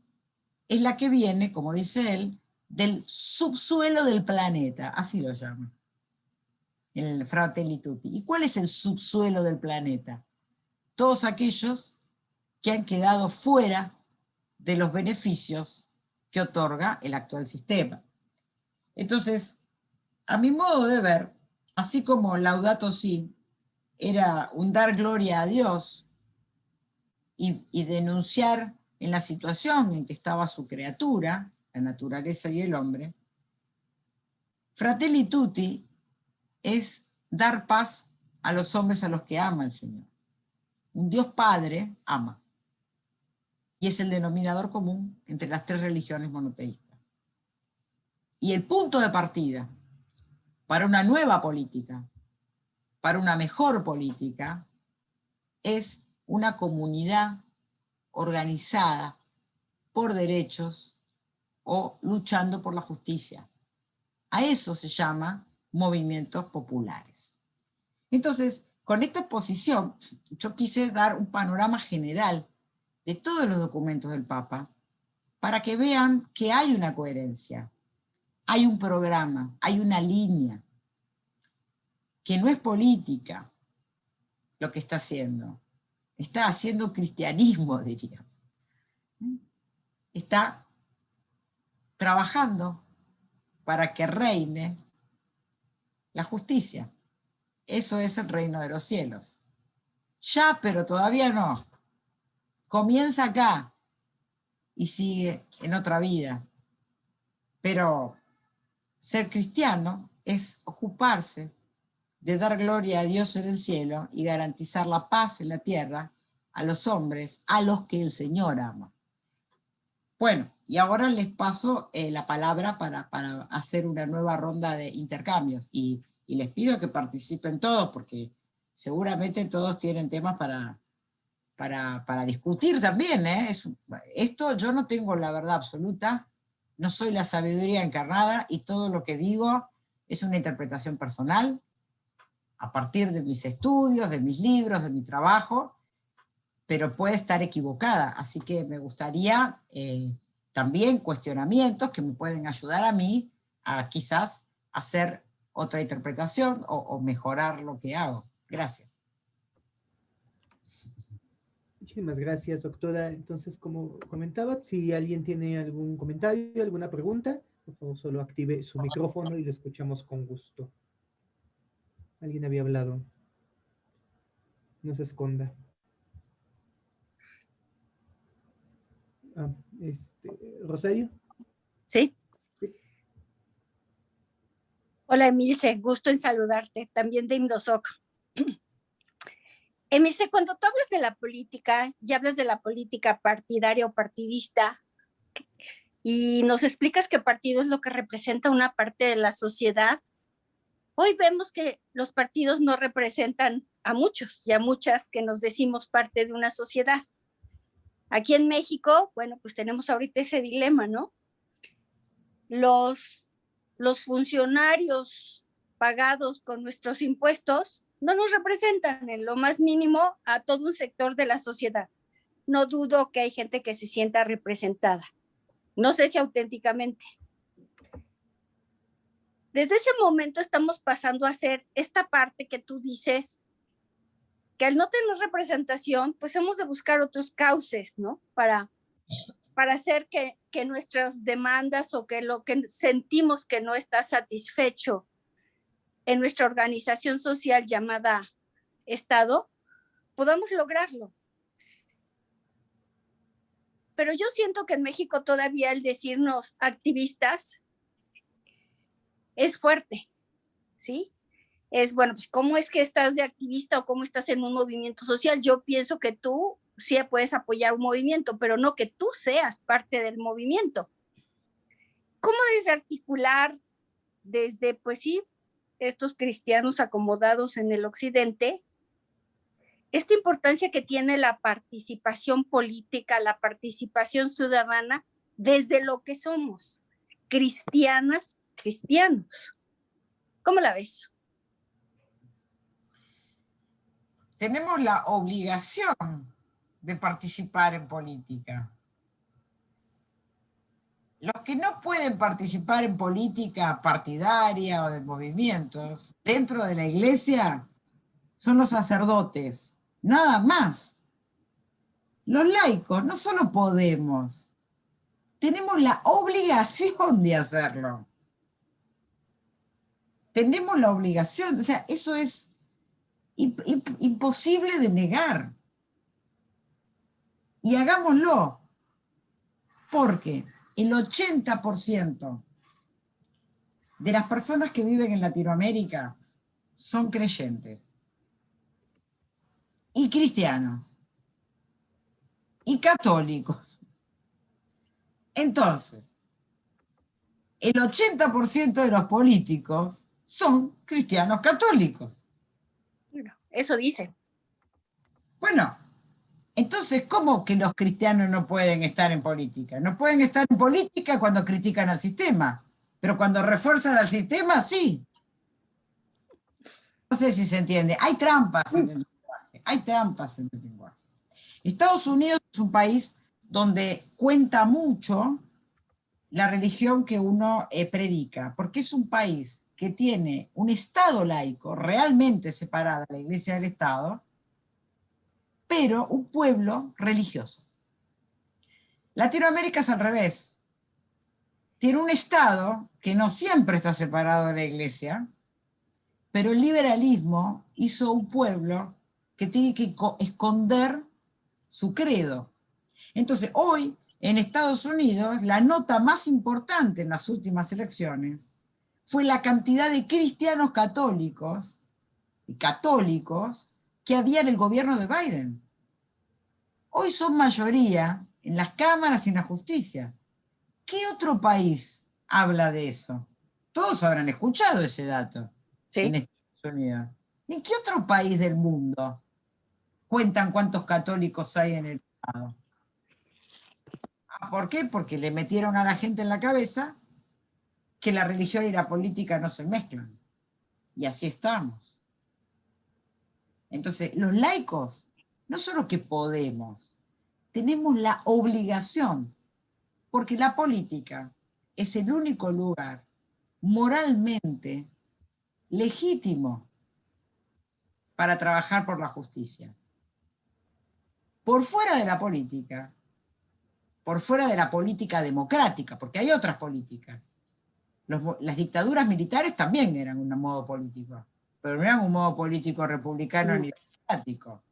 [SPEAKER 1] es la que viene, como dice él, del subsuelo del planeta, así lo llama, el Fratelli Tutti. ¿Y cuál es el subsuelo del planeta? Todos aquellos que han quedado fuera de los beneficios que otorga el actual sistema. Entonces, a mi modo de ver, así como Laudato Si era un dar gloria a Dios y denunciar en la situación en que estaba su criatura, la naturaleza y el hombre, Fratelli Tutti es dar paz a los hombres a los que ama el Señor. Un Dios Padre ama. Y es el denominador común entre las tres religiones monoteístas. Y el punto de partida para una nueva política, para una mejor política, es una comunidad organizada por derechos o luchando por la justicia. A eso se llama movimientos populares. Entonces, con esta exposición, yo quise dar un panorama general de todos los documentos del Papa, para que vean que hay una coherencia, hay un programa, hay una línea, que no es política lo que está haciendo cristianismo, diría. Está trabajando para que reine la justicia. Eso es el reino de los cielos. Ya, pero todavía no. Comienza acá y sigue en otra vida. Pero ser cristiano es ocuparse de dar gloria a Dios en el cielo y garantizar la paz en la tierra a los hombres a los que el Señor ama. Bueno, y ahora les paso la palabra para hacer una nueva ronda de intercambios y les pido que participen todos porque seguramente todos tienen temas para discutir también, ¿eh? Esto yo no tengo la verdad absoluta, no soy la sabiduría encarnada y todo lo que digo es una interpretación personal a partir de mis estudios, de mis libros, de mi trabajo, pero puede estar equivocada, así que me gustaría también cuestionamientos que me pueden ayudar a mí a quizás hacer otra interpretación o mejorar lo que hago. Gracias.
[SPEAKER 2] Muchísimas gracias, doctora. Entonces, como comentaba, si alguien tiene algún comentario, alguna pregunta, por favor, solo active su micrófono y lo escuchamos con gusto. Alguien había hablado. No se esconda. Rosario.
[SPEAKER 8] Sí. Hola, Emilce, gusto en saludarte, también de Indosoc. Emilce, cuando tú hablas de la política y hablas de la política partidaria o partidista y nos explicas que partido es lo que representa una parte de la sociedad, hoy vemos que los partidos no representan a muchos y a muchas que nos decimos parte de una sociedad. Aquí en México, bueno, pues tenemos ahorita ese dilema, ¿no? Los funcionarios pagados con nuestros impuestos no nos representan en lo más mínimo a todo un sector de la sociedad. No dudo que hay gente que se sienta representada. No sé si auténticamente. Desde ese momento estamos pasando a ser esta parte que tú dices, que al no tener representación, pues hemos de buscar otros cauces, ¿no? Para hacer que nuestras demandas o que lo que sentimos que no está satisfecho en nuestra organización social llamada Estado, podamos lograrlo. Pero yo siento que en México todavía el decirnos activistas es fuerte, ¿sí? Es, bueno, pues ¿cómo es que estás de activista o cómo estás en un movimiento social? Yo pienso que tú sí puedes apoyar un movimiento, pero no que tú seas parte del movimiento. ¿Cómo desarticular desde, pues sí, estos cristianos acomodados en el occidente, esta importancia que tiene la participación política, la participación ciudadana, desde lo que somos, cristianas, cristianos. ¿Cómo la ves?
[SPEAKER 1] Tenemos la obligación de participar en política. Los que no pueden participar en política partidaria o de movimientos dentro de la iglesia son los sacerdotes, nada más. Los laicos no solo podemos, tenemos la obligación de hacerlo. Tenemos la obligación, o sea, eso es imposible de negar. Y hagámoslo, porque el 80% de las personas que viven en Latinoamérica son creyentes, y cristianos, y católicos. Entonces, el 80% de los políticos son cristianos católicos.
[SPEAKER 8] Eso dice.
[SPEAKER 1] Bueno, entonces, ¿cómo que los cristianos no pueden estar en política? No pueden estar en política cuando critican al sistema, pero cuando refuerzan al sistema, sí. No sé si se entiende. Hay trampas en el lenguaje. Hay trampas en el lenguaje. Estados Unidos es un país donde cuenta mucho la religión que uno predica, porque es un país que tiene un Estado laico realmente separado de la Iglesia del Estado, pero un pueblo religioso. Latinoamérica es al revés. Tiene un Estado que no siempre está separado de la Iglesia, pero el liberalismo hizo un pueblo que tiene que esconder su credo. Entonces, hoy, en Estados Unidos, la nota más importante en las últimas elecciones fue la cantidad de cristianos católicos y católicos que había en el gobierno de Biden. Hoy son mayoría en las cámaras y en la justicia. ¿Qué otro país habla de eso? Todos habrán escuchado ese dato en Estados Unidos. ¿En qué otro país del mundo cuentan cuántos católicos hay en el Estado? ¿Por qué? Porque le metieron a la gente en la cabeza que la religión y la política no se mezclan. Y así estamos. Entonces, los laicos, no solo que podemos, tenemos la obligación, porque la política es el único lugar moralmente legítimo para trabajar por la justicia. Por fuera de la política, por fuera de la política democrática, porque hay otras políticas. Las dictaduras militares también eran un modo político, pero no eran un modo político republicano ni democrático.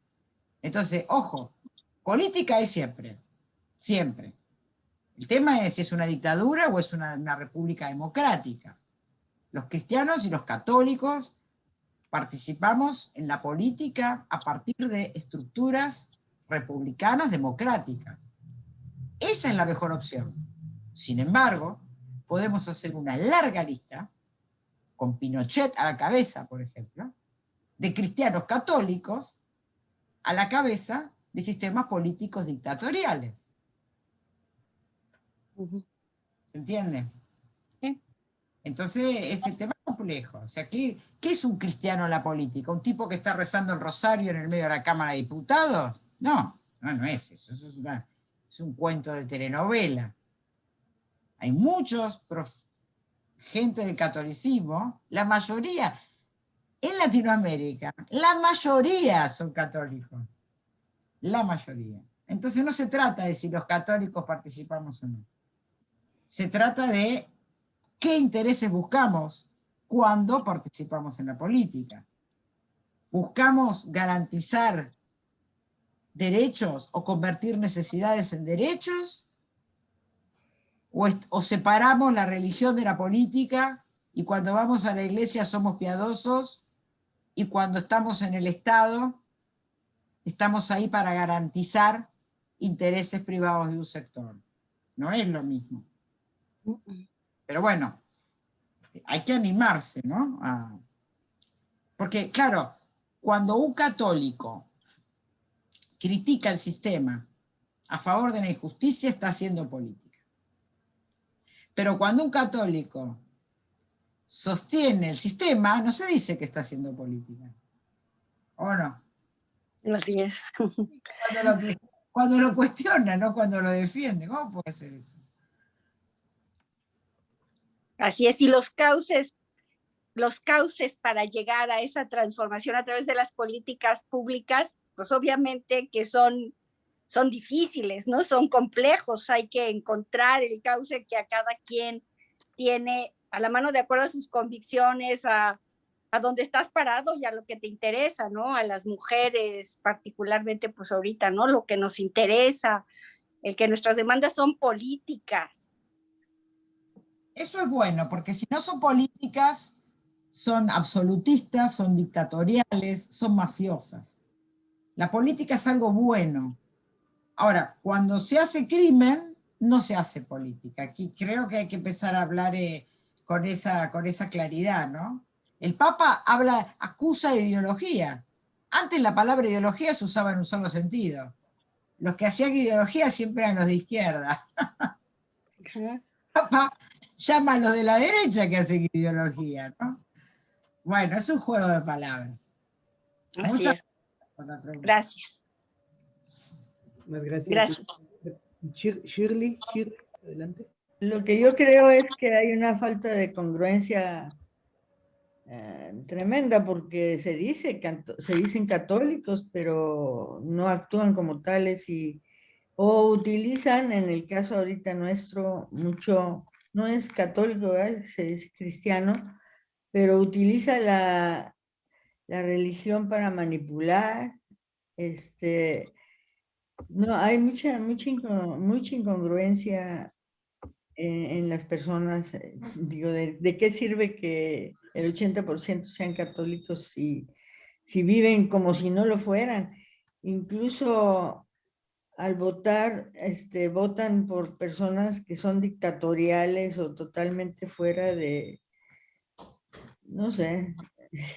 [SPEAKER 1] Entonces, ojo, política es siempre, siempre. El tema es si es una dictadura o es una república democrática. Los cristianos y los católicos participamos en la política a partir de estructuras republicanas democráticas. Esa es la mejor opción. Sin embargo, podemos hacer una larga lista, con Pinochet a la cabeza, por ejemplo, de cristianos católicos a la cabeza de sistemas políticos dictatoriales. ¿Se entiende?
[SPEAKER 8] Sí.
[SPEAKER 1] Entonces, ese tema es complejo. O sea, ¿qué es un cristiano en la política? ¿Un tipo que está rezando el rosario en el medio de la Cámara de Diputados? No es eso. Eso es un cuento de telenovela. Hay muchos gente del catolicismo, la mayoría, en Latinoamérica, la mayoría son católicos. La mayoría. Entonces no se trata de si los católicos participamos o no. Se trata de qué intereses buscamos cuando participamos en la política. ¿Buscamos garantizar derechos o convertir necesidades en derechos? ¿O separamos la religión de la política y cuando vamos a la iglesia somos piadosos y cuando estamos en el Estado estamos ahí para garantizar intereses privados de un sector? No es lo mismo. Pero bueno, hay que animarse, ¿no? Porque, claro, cuando un católico critica el sistema a favor de la injusticia está haciendo política. Pero cuando un católico sostiene el sistema, no se dice que está haciendo política. ¿O no?
[SPEAKER 8] Así es.
[SPEAKER 1] Cuando lo cuestiona, no cuando lo defiende. ¿Cómo puede ser eso?
[SPEAKER 8] Así es, y los cauces para llegar a esa transformación a través de las políticas públicas, pues obviamente que son difíciles, ¿no? Son complejos, hay que encontrar el cauce que a cada quien tiene a la mano de acuerdo a sus convicciones, a dónde estás parado y a lo que te interesa, ¿no? A las mujeres particularmente, pues ahorita, ¿no? Lo que nos interesa, el que nuestras demandas son políticas.
[SPEAKER 1] Eso es bueno, porque si no son políticas, son absolutistas, son dictatoriales, son mafiosas. La política es algo bueno. Ahora, cuando se hace crimen, no se hace política. Aquí creo que hay que empezar a hablar con esa claridad, ¿no? El Papa acusa de ideología. Antes la palabra ideología se usaba en un solo sentido. Los que hacían ideología siempre eran los de izquierda. El Papa llama a los de la derecha que hacen ideología, ¿no? Bueno, es un juego de palabras.
[SPEAKER 8] Así
[SPEAKER 1] Muchas
[SPEAKER 8] es.
[SPEAKER 1] gracias por la pregunta.
[SPEAKER 8] Gracias.
[SPEAKER 2] Más gracias.
[SPEAKER 8] Gracias.
[SPEAKER 2] Shirley, adelante.
[SPEAKER 9] Lo que yo creo es que hay una falta de congruencia tremenda, porque se dicen católicos, pero no actúan como tales o utilizan, en el caso ahorita nuestro, mucho, no es católico, ¿verdad? Se dice cristiano, pero utiliza la religión para manipular. No, hay mucha incongruencia en las personas. Digo, ¿de qué sirve que el 80% sean católicos si viven como si no lo fueran? Incluso al votar, votan por personas que son dictatoriales o totalmente fuera de, no sé,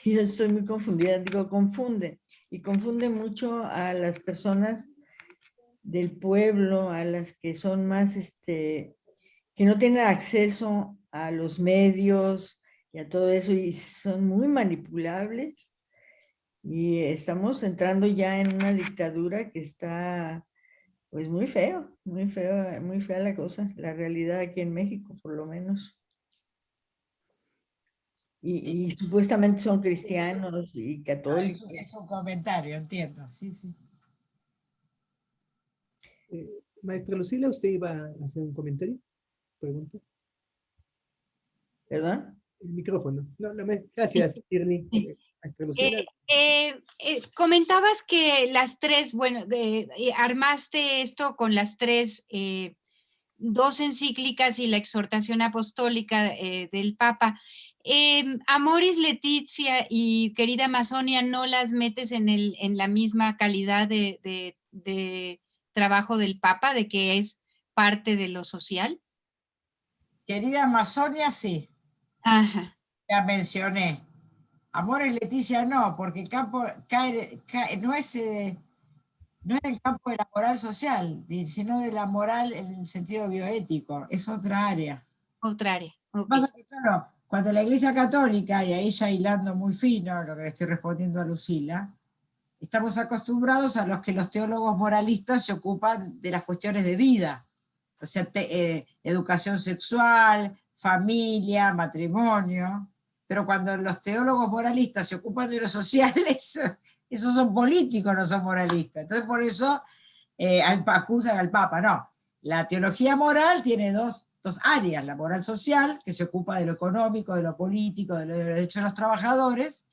[SPEAKER 9] yo estoy muy confundida, digo, confunde mucho a las personas del pueblo, a las que son más, que no tienen acceso a los medios y a todo eso, y son muy manipulables, y estamos entrando ya en una dictadura que está, pues muy fea la cosa, la realidad aquí en México, por lo menos. Y supuestamente son cristianos y católicos.
[SPEAKER 1] Es un comentario, entiendo, sí.
[SPEAKER 2] Maestra Lucila, ¿usted iba a hacer un comentario? ¿Pregunta?
[SPEAKER 9] ¿Perdón?
[SPEAKER 2] El micrófono. Gracias, Shirley. Maestra Lucila.
[SPEAKER 3] Comentabas que las tres, bueno, armaste esto con las tres, dos encíclicas y la exhortación apostólica del Papa. Amoris Laetitia y Querida Amazonia, ¿no las metes en la misma calidad de trabajo del Papa, de que es parte de lo social?
[SPEAKER 1] Querida Amazonia, sí.
[SPEAKER 3] Ajá.
[SPEAKER 1] Ya mencioné. Amoris Laetitia no, porque no es el campo de la moral social, sino de la moral en el sentido bioético, es otra área.
[SPEAKER 3] Otra área. Okay.
[SPEAKER 1] Pasa que, claro, cuando la Iglesia Católica, y ahí ya hilando muy fino lo que le estoy respondiendo a Lucila, estamos acostumbrados a los que los teólogos moralistas se ocupan de las cuestiones de vida, o sea, educación sexual, familia, matrimonio, pero cuando los teólogos moralistas se ocupan de lo social, esos son políticos, no son moralistas. Entonces por eso acusan al Papa. No, la teología moral tiene dos áreas, la moral social, que se ocupa de lo económico, de lo político, de los derechos de los trabajadores,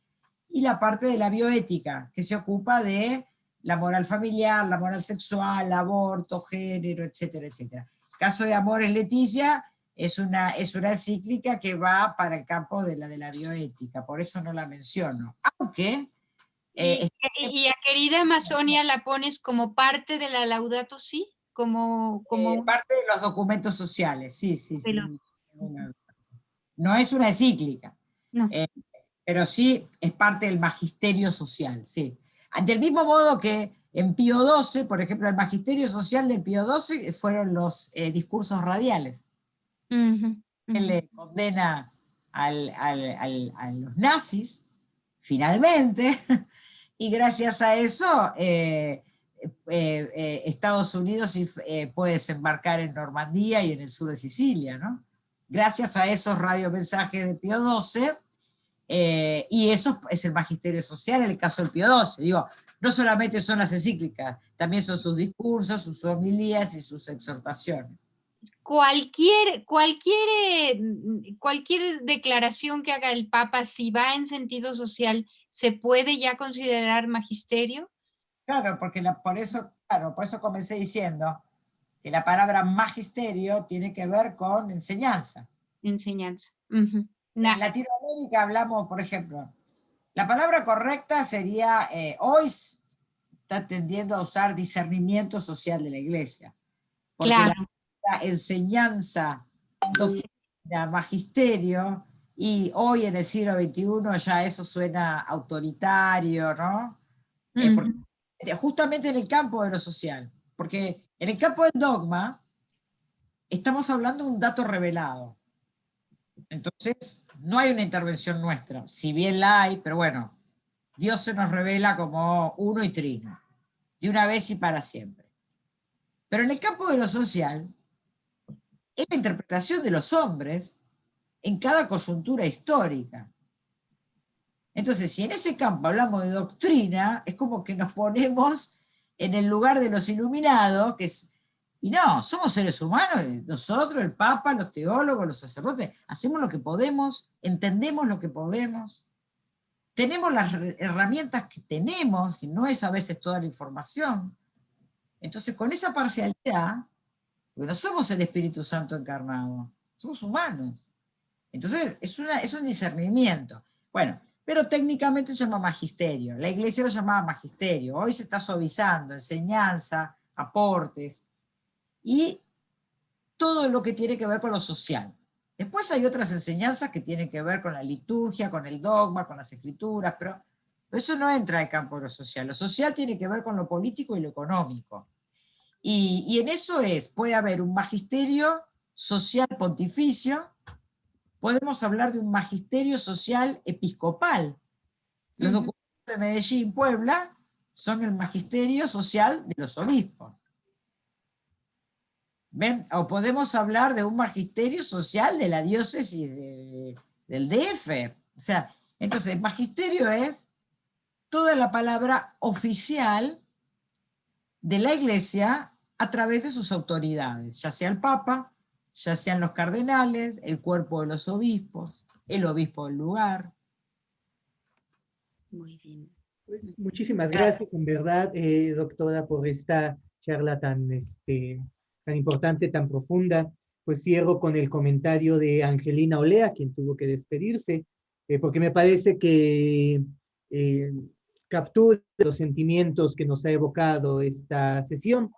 [SPEAKER 1] y la parte de la bioética, que se ocupa de la moral familiar, la moral sexual, aborto, género, etcétera, etcétera. El caso de Amoris Laetitia es una encíclica que va para el campo de la bioética, por eso no la menciono. Aunque...
[SPEAKER 3] ¿Y a Querida Amazonia la pones como parte de la Laudato Si? Como
[SPEAKER 1] parte de los documentos sociales, sí. No es una encíclica,
[SPEAKER 3] no.
[SPEAKER 1] Pero sí es parte del magisterio social, sí. Del mismo modo que En Pío XII, por ejemplo, el magisterio social de Pío XII fueron los discursos radiales.
[SPEAKER 3] Ujú,
[SPEAKER 1] Él le condena a los nazis, finalmente, y gracias a eso Estados Unidos puede desembarcar en Normandía y en el sur de Sicilia, ¿no? Gracias a esos radiomensajes de Pío XII, y eso es el magisterio social en el caso del Pío XII. Digo, no solamente son las encíclicas, también son sus discursos, sus homilías y sus exhortaciones.
[SPEAKER 3] Cualquier declaración que haga el Papa, si va en sentido social, ¿se puede ya considerar magisterio?
[SPEAKER 1] Claro, porque por eso comencé diciendo que la palabra magisterio tiene que ver con enseñanza.
[SPEAKER 3] Enseñanza. Ujú.
[SPEAKER 1] En Latinoamérica hablamos, por ejemplo, la palabra correcta sería, hoy está tendiendo a usar discernimiento social de la iglesia. Porque
[SPEAKER 3] Claro.
[SPEAKER 1] la enseñanza, doctrina, magisterio, y hoy en el siglo XXI ya eso suena autoritario, ¿no? Porque, justamente en el campo de lo social, porque en el campo del dogma estamos hablando de un dato revelado. Entonces, no hay una intervención nuestra, si bien la hay, pero bueno, Dios se nos revela como uno y trino, de una vez y para siempre. Pero en el campo de lo social, es la interpretación de los hombres en cada coyuntura histórica. Entonces, si en ese campo hablamos de doctrina, es como que nos ponemos en el lugar de los iluminados, y no, somos seres humanos, nosotros, el Papa, los teólogos, los sacerdotes, hacemos lo que podemos, entendemos lo que podemos, tenemos las herramientas que tenemos, que no es a veces toda la información. Entonces, con esa parcialidad, porque no somos el Espíritu Santo encarnado, somos humanos. Entonces, es un discernimiento. Bueno, pero técnicamente se llama magisterio. La iglesia lo llamaba magisterio. Hoy se está suavizando, enseñanza, aportes, y todo lo que tiene que ver con lo social. Después hay otras enseñanzas que tienen que ver con la liturgia, con el dogma, con las escrituras, pero eso no entra en el campo de lo social. Lo social tiene que ver con lo político y lo económico. Y en eso puede haber un magisterio social pontificio, podemos hablar de un magisterio social episcopal. Los documentos de Medellín, Puebla, son el magisterio social de los obispos. ¿Ven? O podemos hablar de un magisterio social de la diócesis del DF. O sea, entonces el magisterio es toda la palabra oficial de la iglesia a través de sus autoridades, ya sea el Papa, ya sean los cardenales, el cuerpo de los obispos, el obispo del lugar.
[SPEAKER 3] Muy bien.
[SPEAKER 2] Muchísimas gracias, en verdad, doctora, por esta charla tan importante, tan profunda. Pues cierro con el comentario de Angelina Olea, quien tuvo que despedirse, porque me parece que captura los sentimientos que nos ha evocado esta sesión.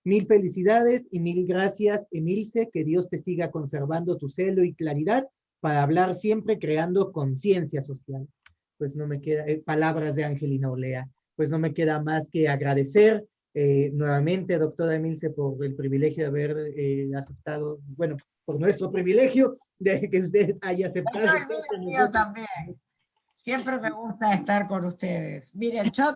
[SPEAKER 2] Mil felicidades y mil gracias, Emilce, que Dios te siga conservando tu celo y claridad para hablar siempre creando conciencia social. Pues no me queda, palabras de Angelina Olea, pues no me queda más que agradecer nuevamente, doctora Emilce, por el privilegio de haber aceptado, bueno, por nuestro privilegio de que usted haya aceptado.
[SPEAKER 1] El mío también. Siempre me gusta estar con ustedes. Miren, yo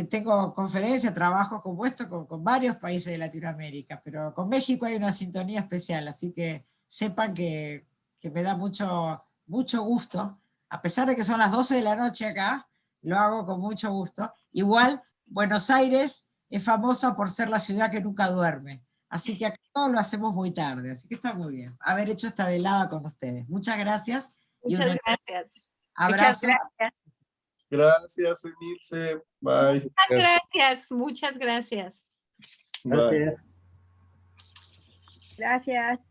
[SPEAKER 1] tengo conferencias, trabajo como esto con varios países de Latinoamérica, pero con México hay una sintonía especial, así que sepan que me da mucho gusto. A pesar de que son las 12 de la noche acá, lo hago con mucho gusto. Igual, Buenos Aires es famosa por ser la ciudad que nunca duerme. Así que acá todo lo hacemos muy tarde. Así que está muy bien haber hecho esta velada con ustedes. Muchas gracias.
[SPEAKER 3] Muchas gracias.
[SPEAKER 1] Abrazo.
[SPEAKER 8] Muchas gracias.
[SPEAKER 7] Gracias, Emilce. Bye.
[SPEAKER 3] Muchas gracias.
[SPEAKER 7] Bye.
[SPEAKER 4] Gracias.
[SPEAKER 8] Gracias.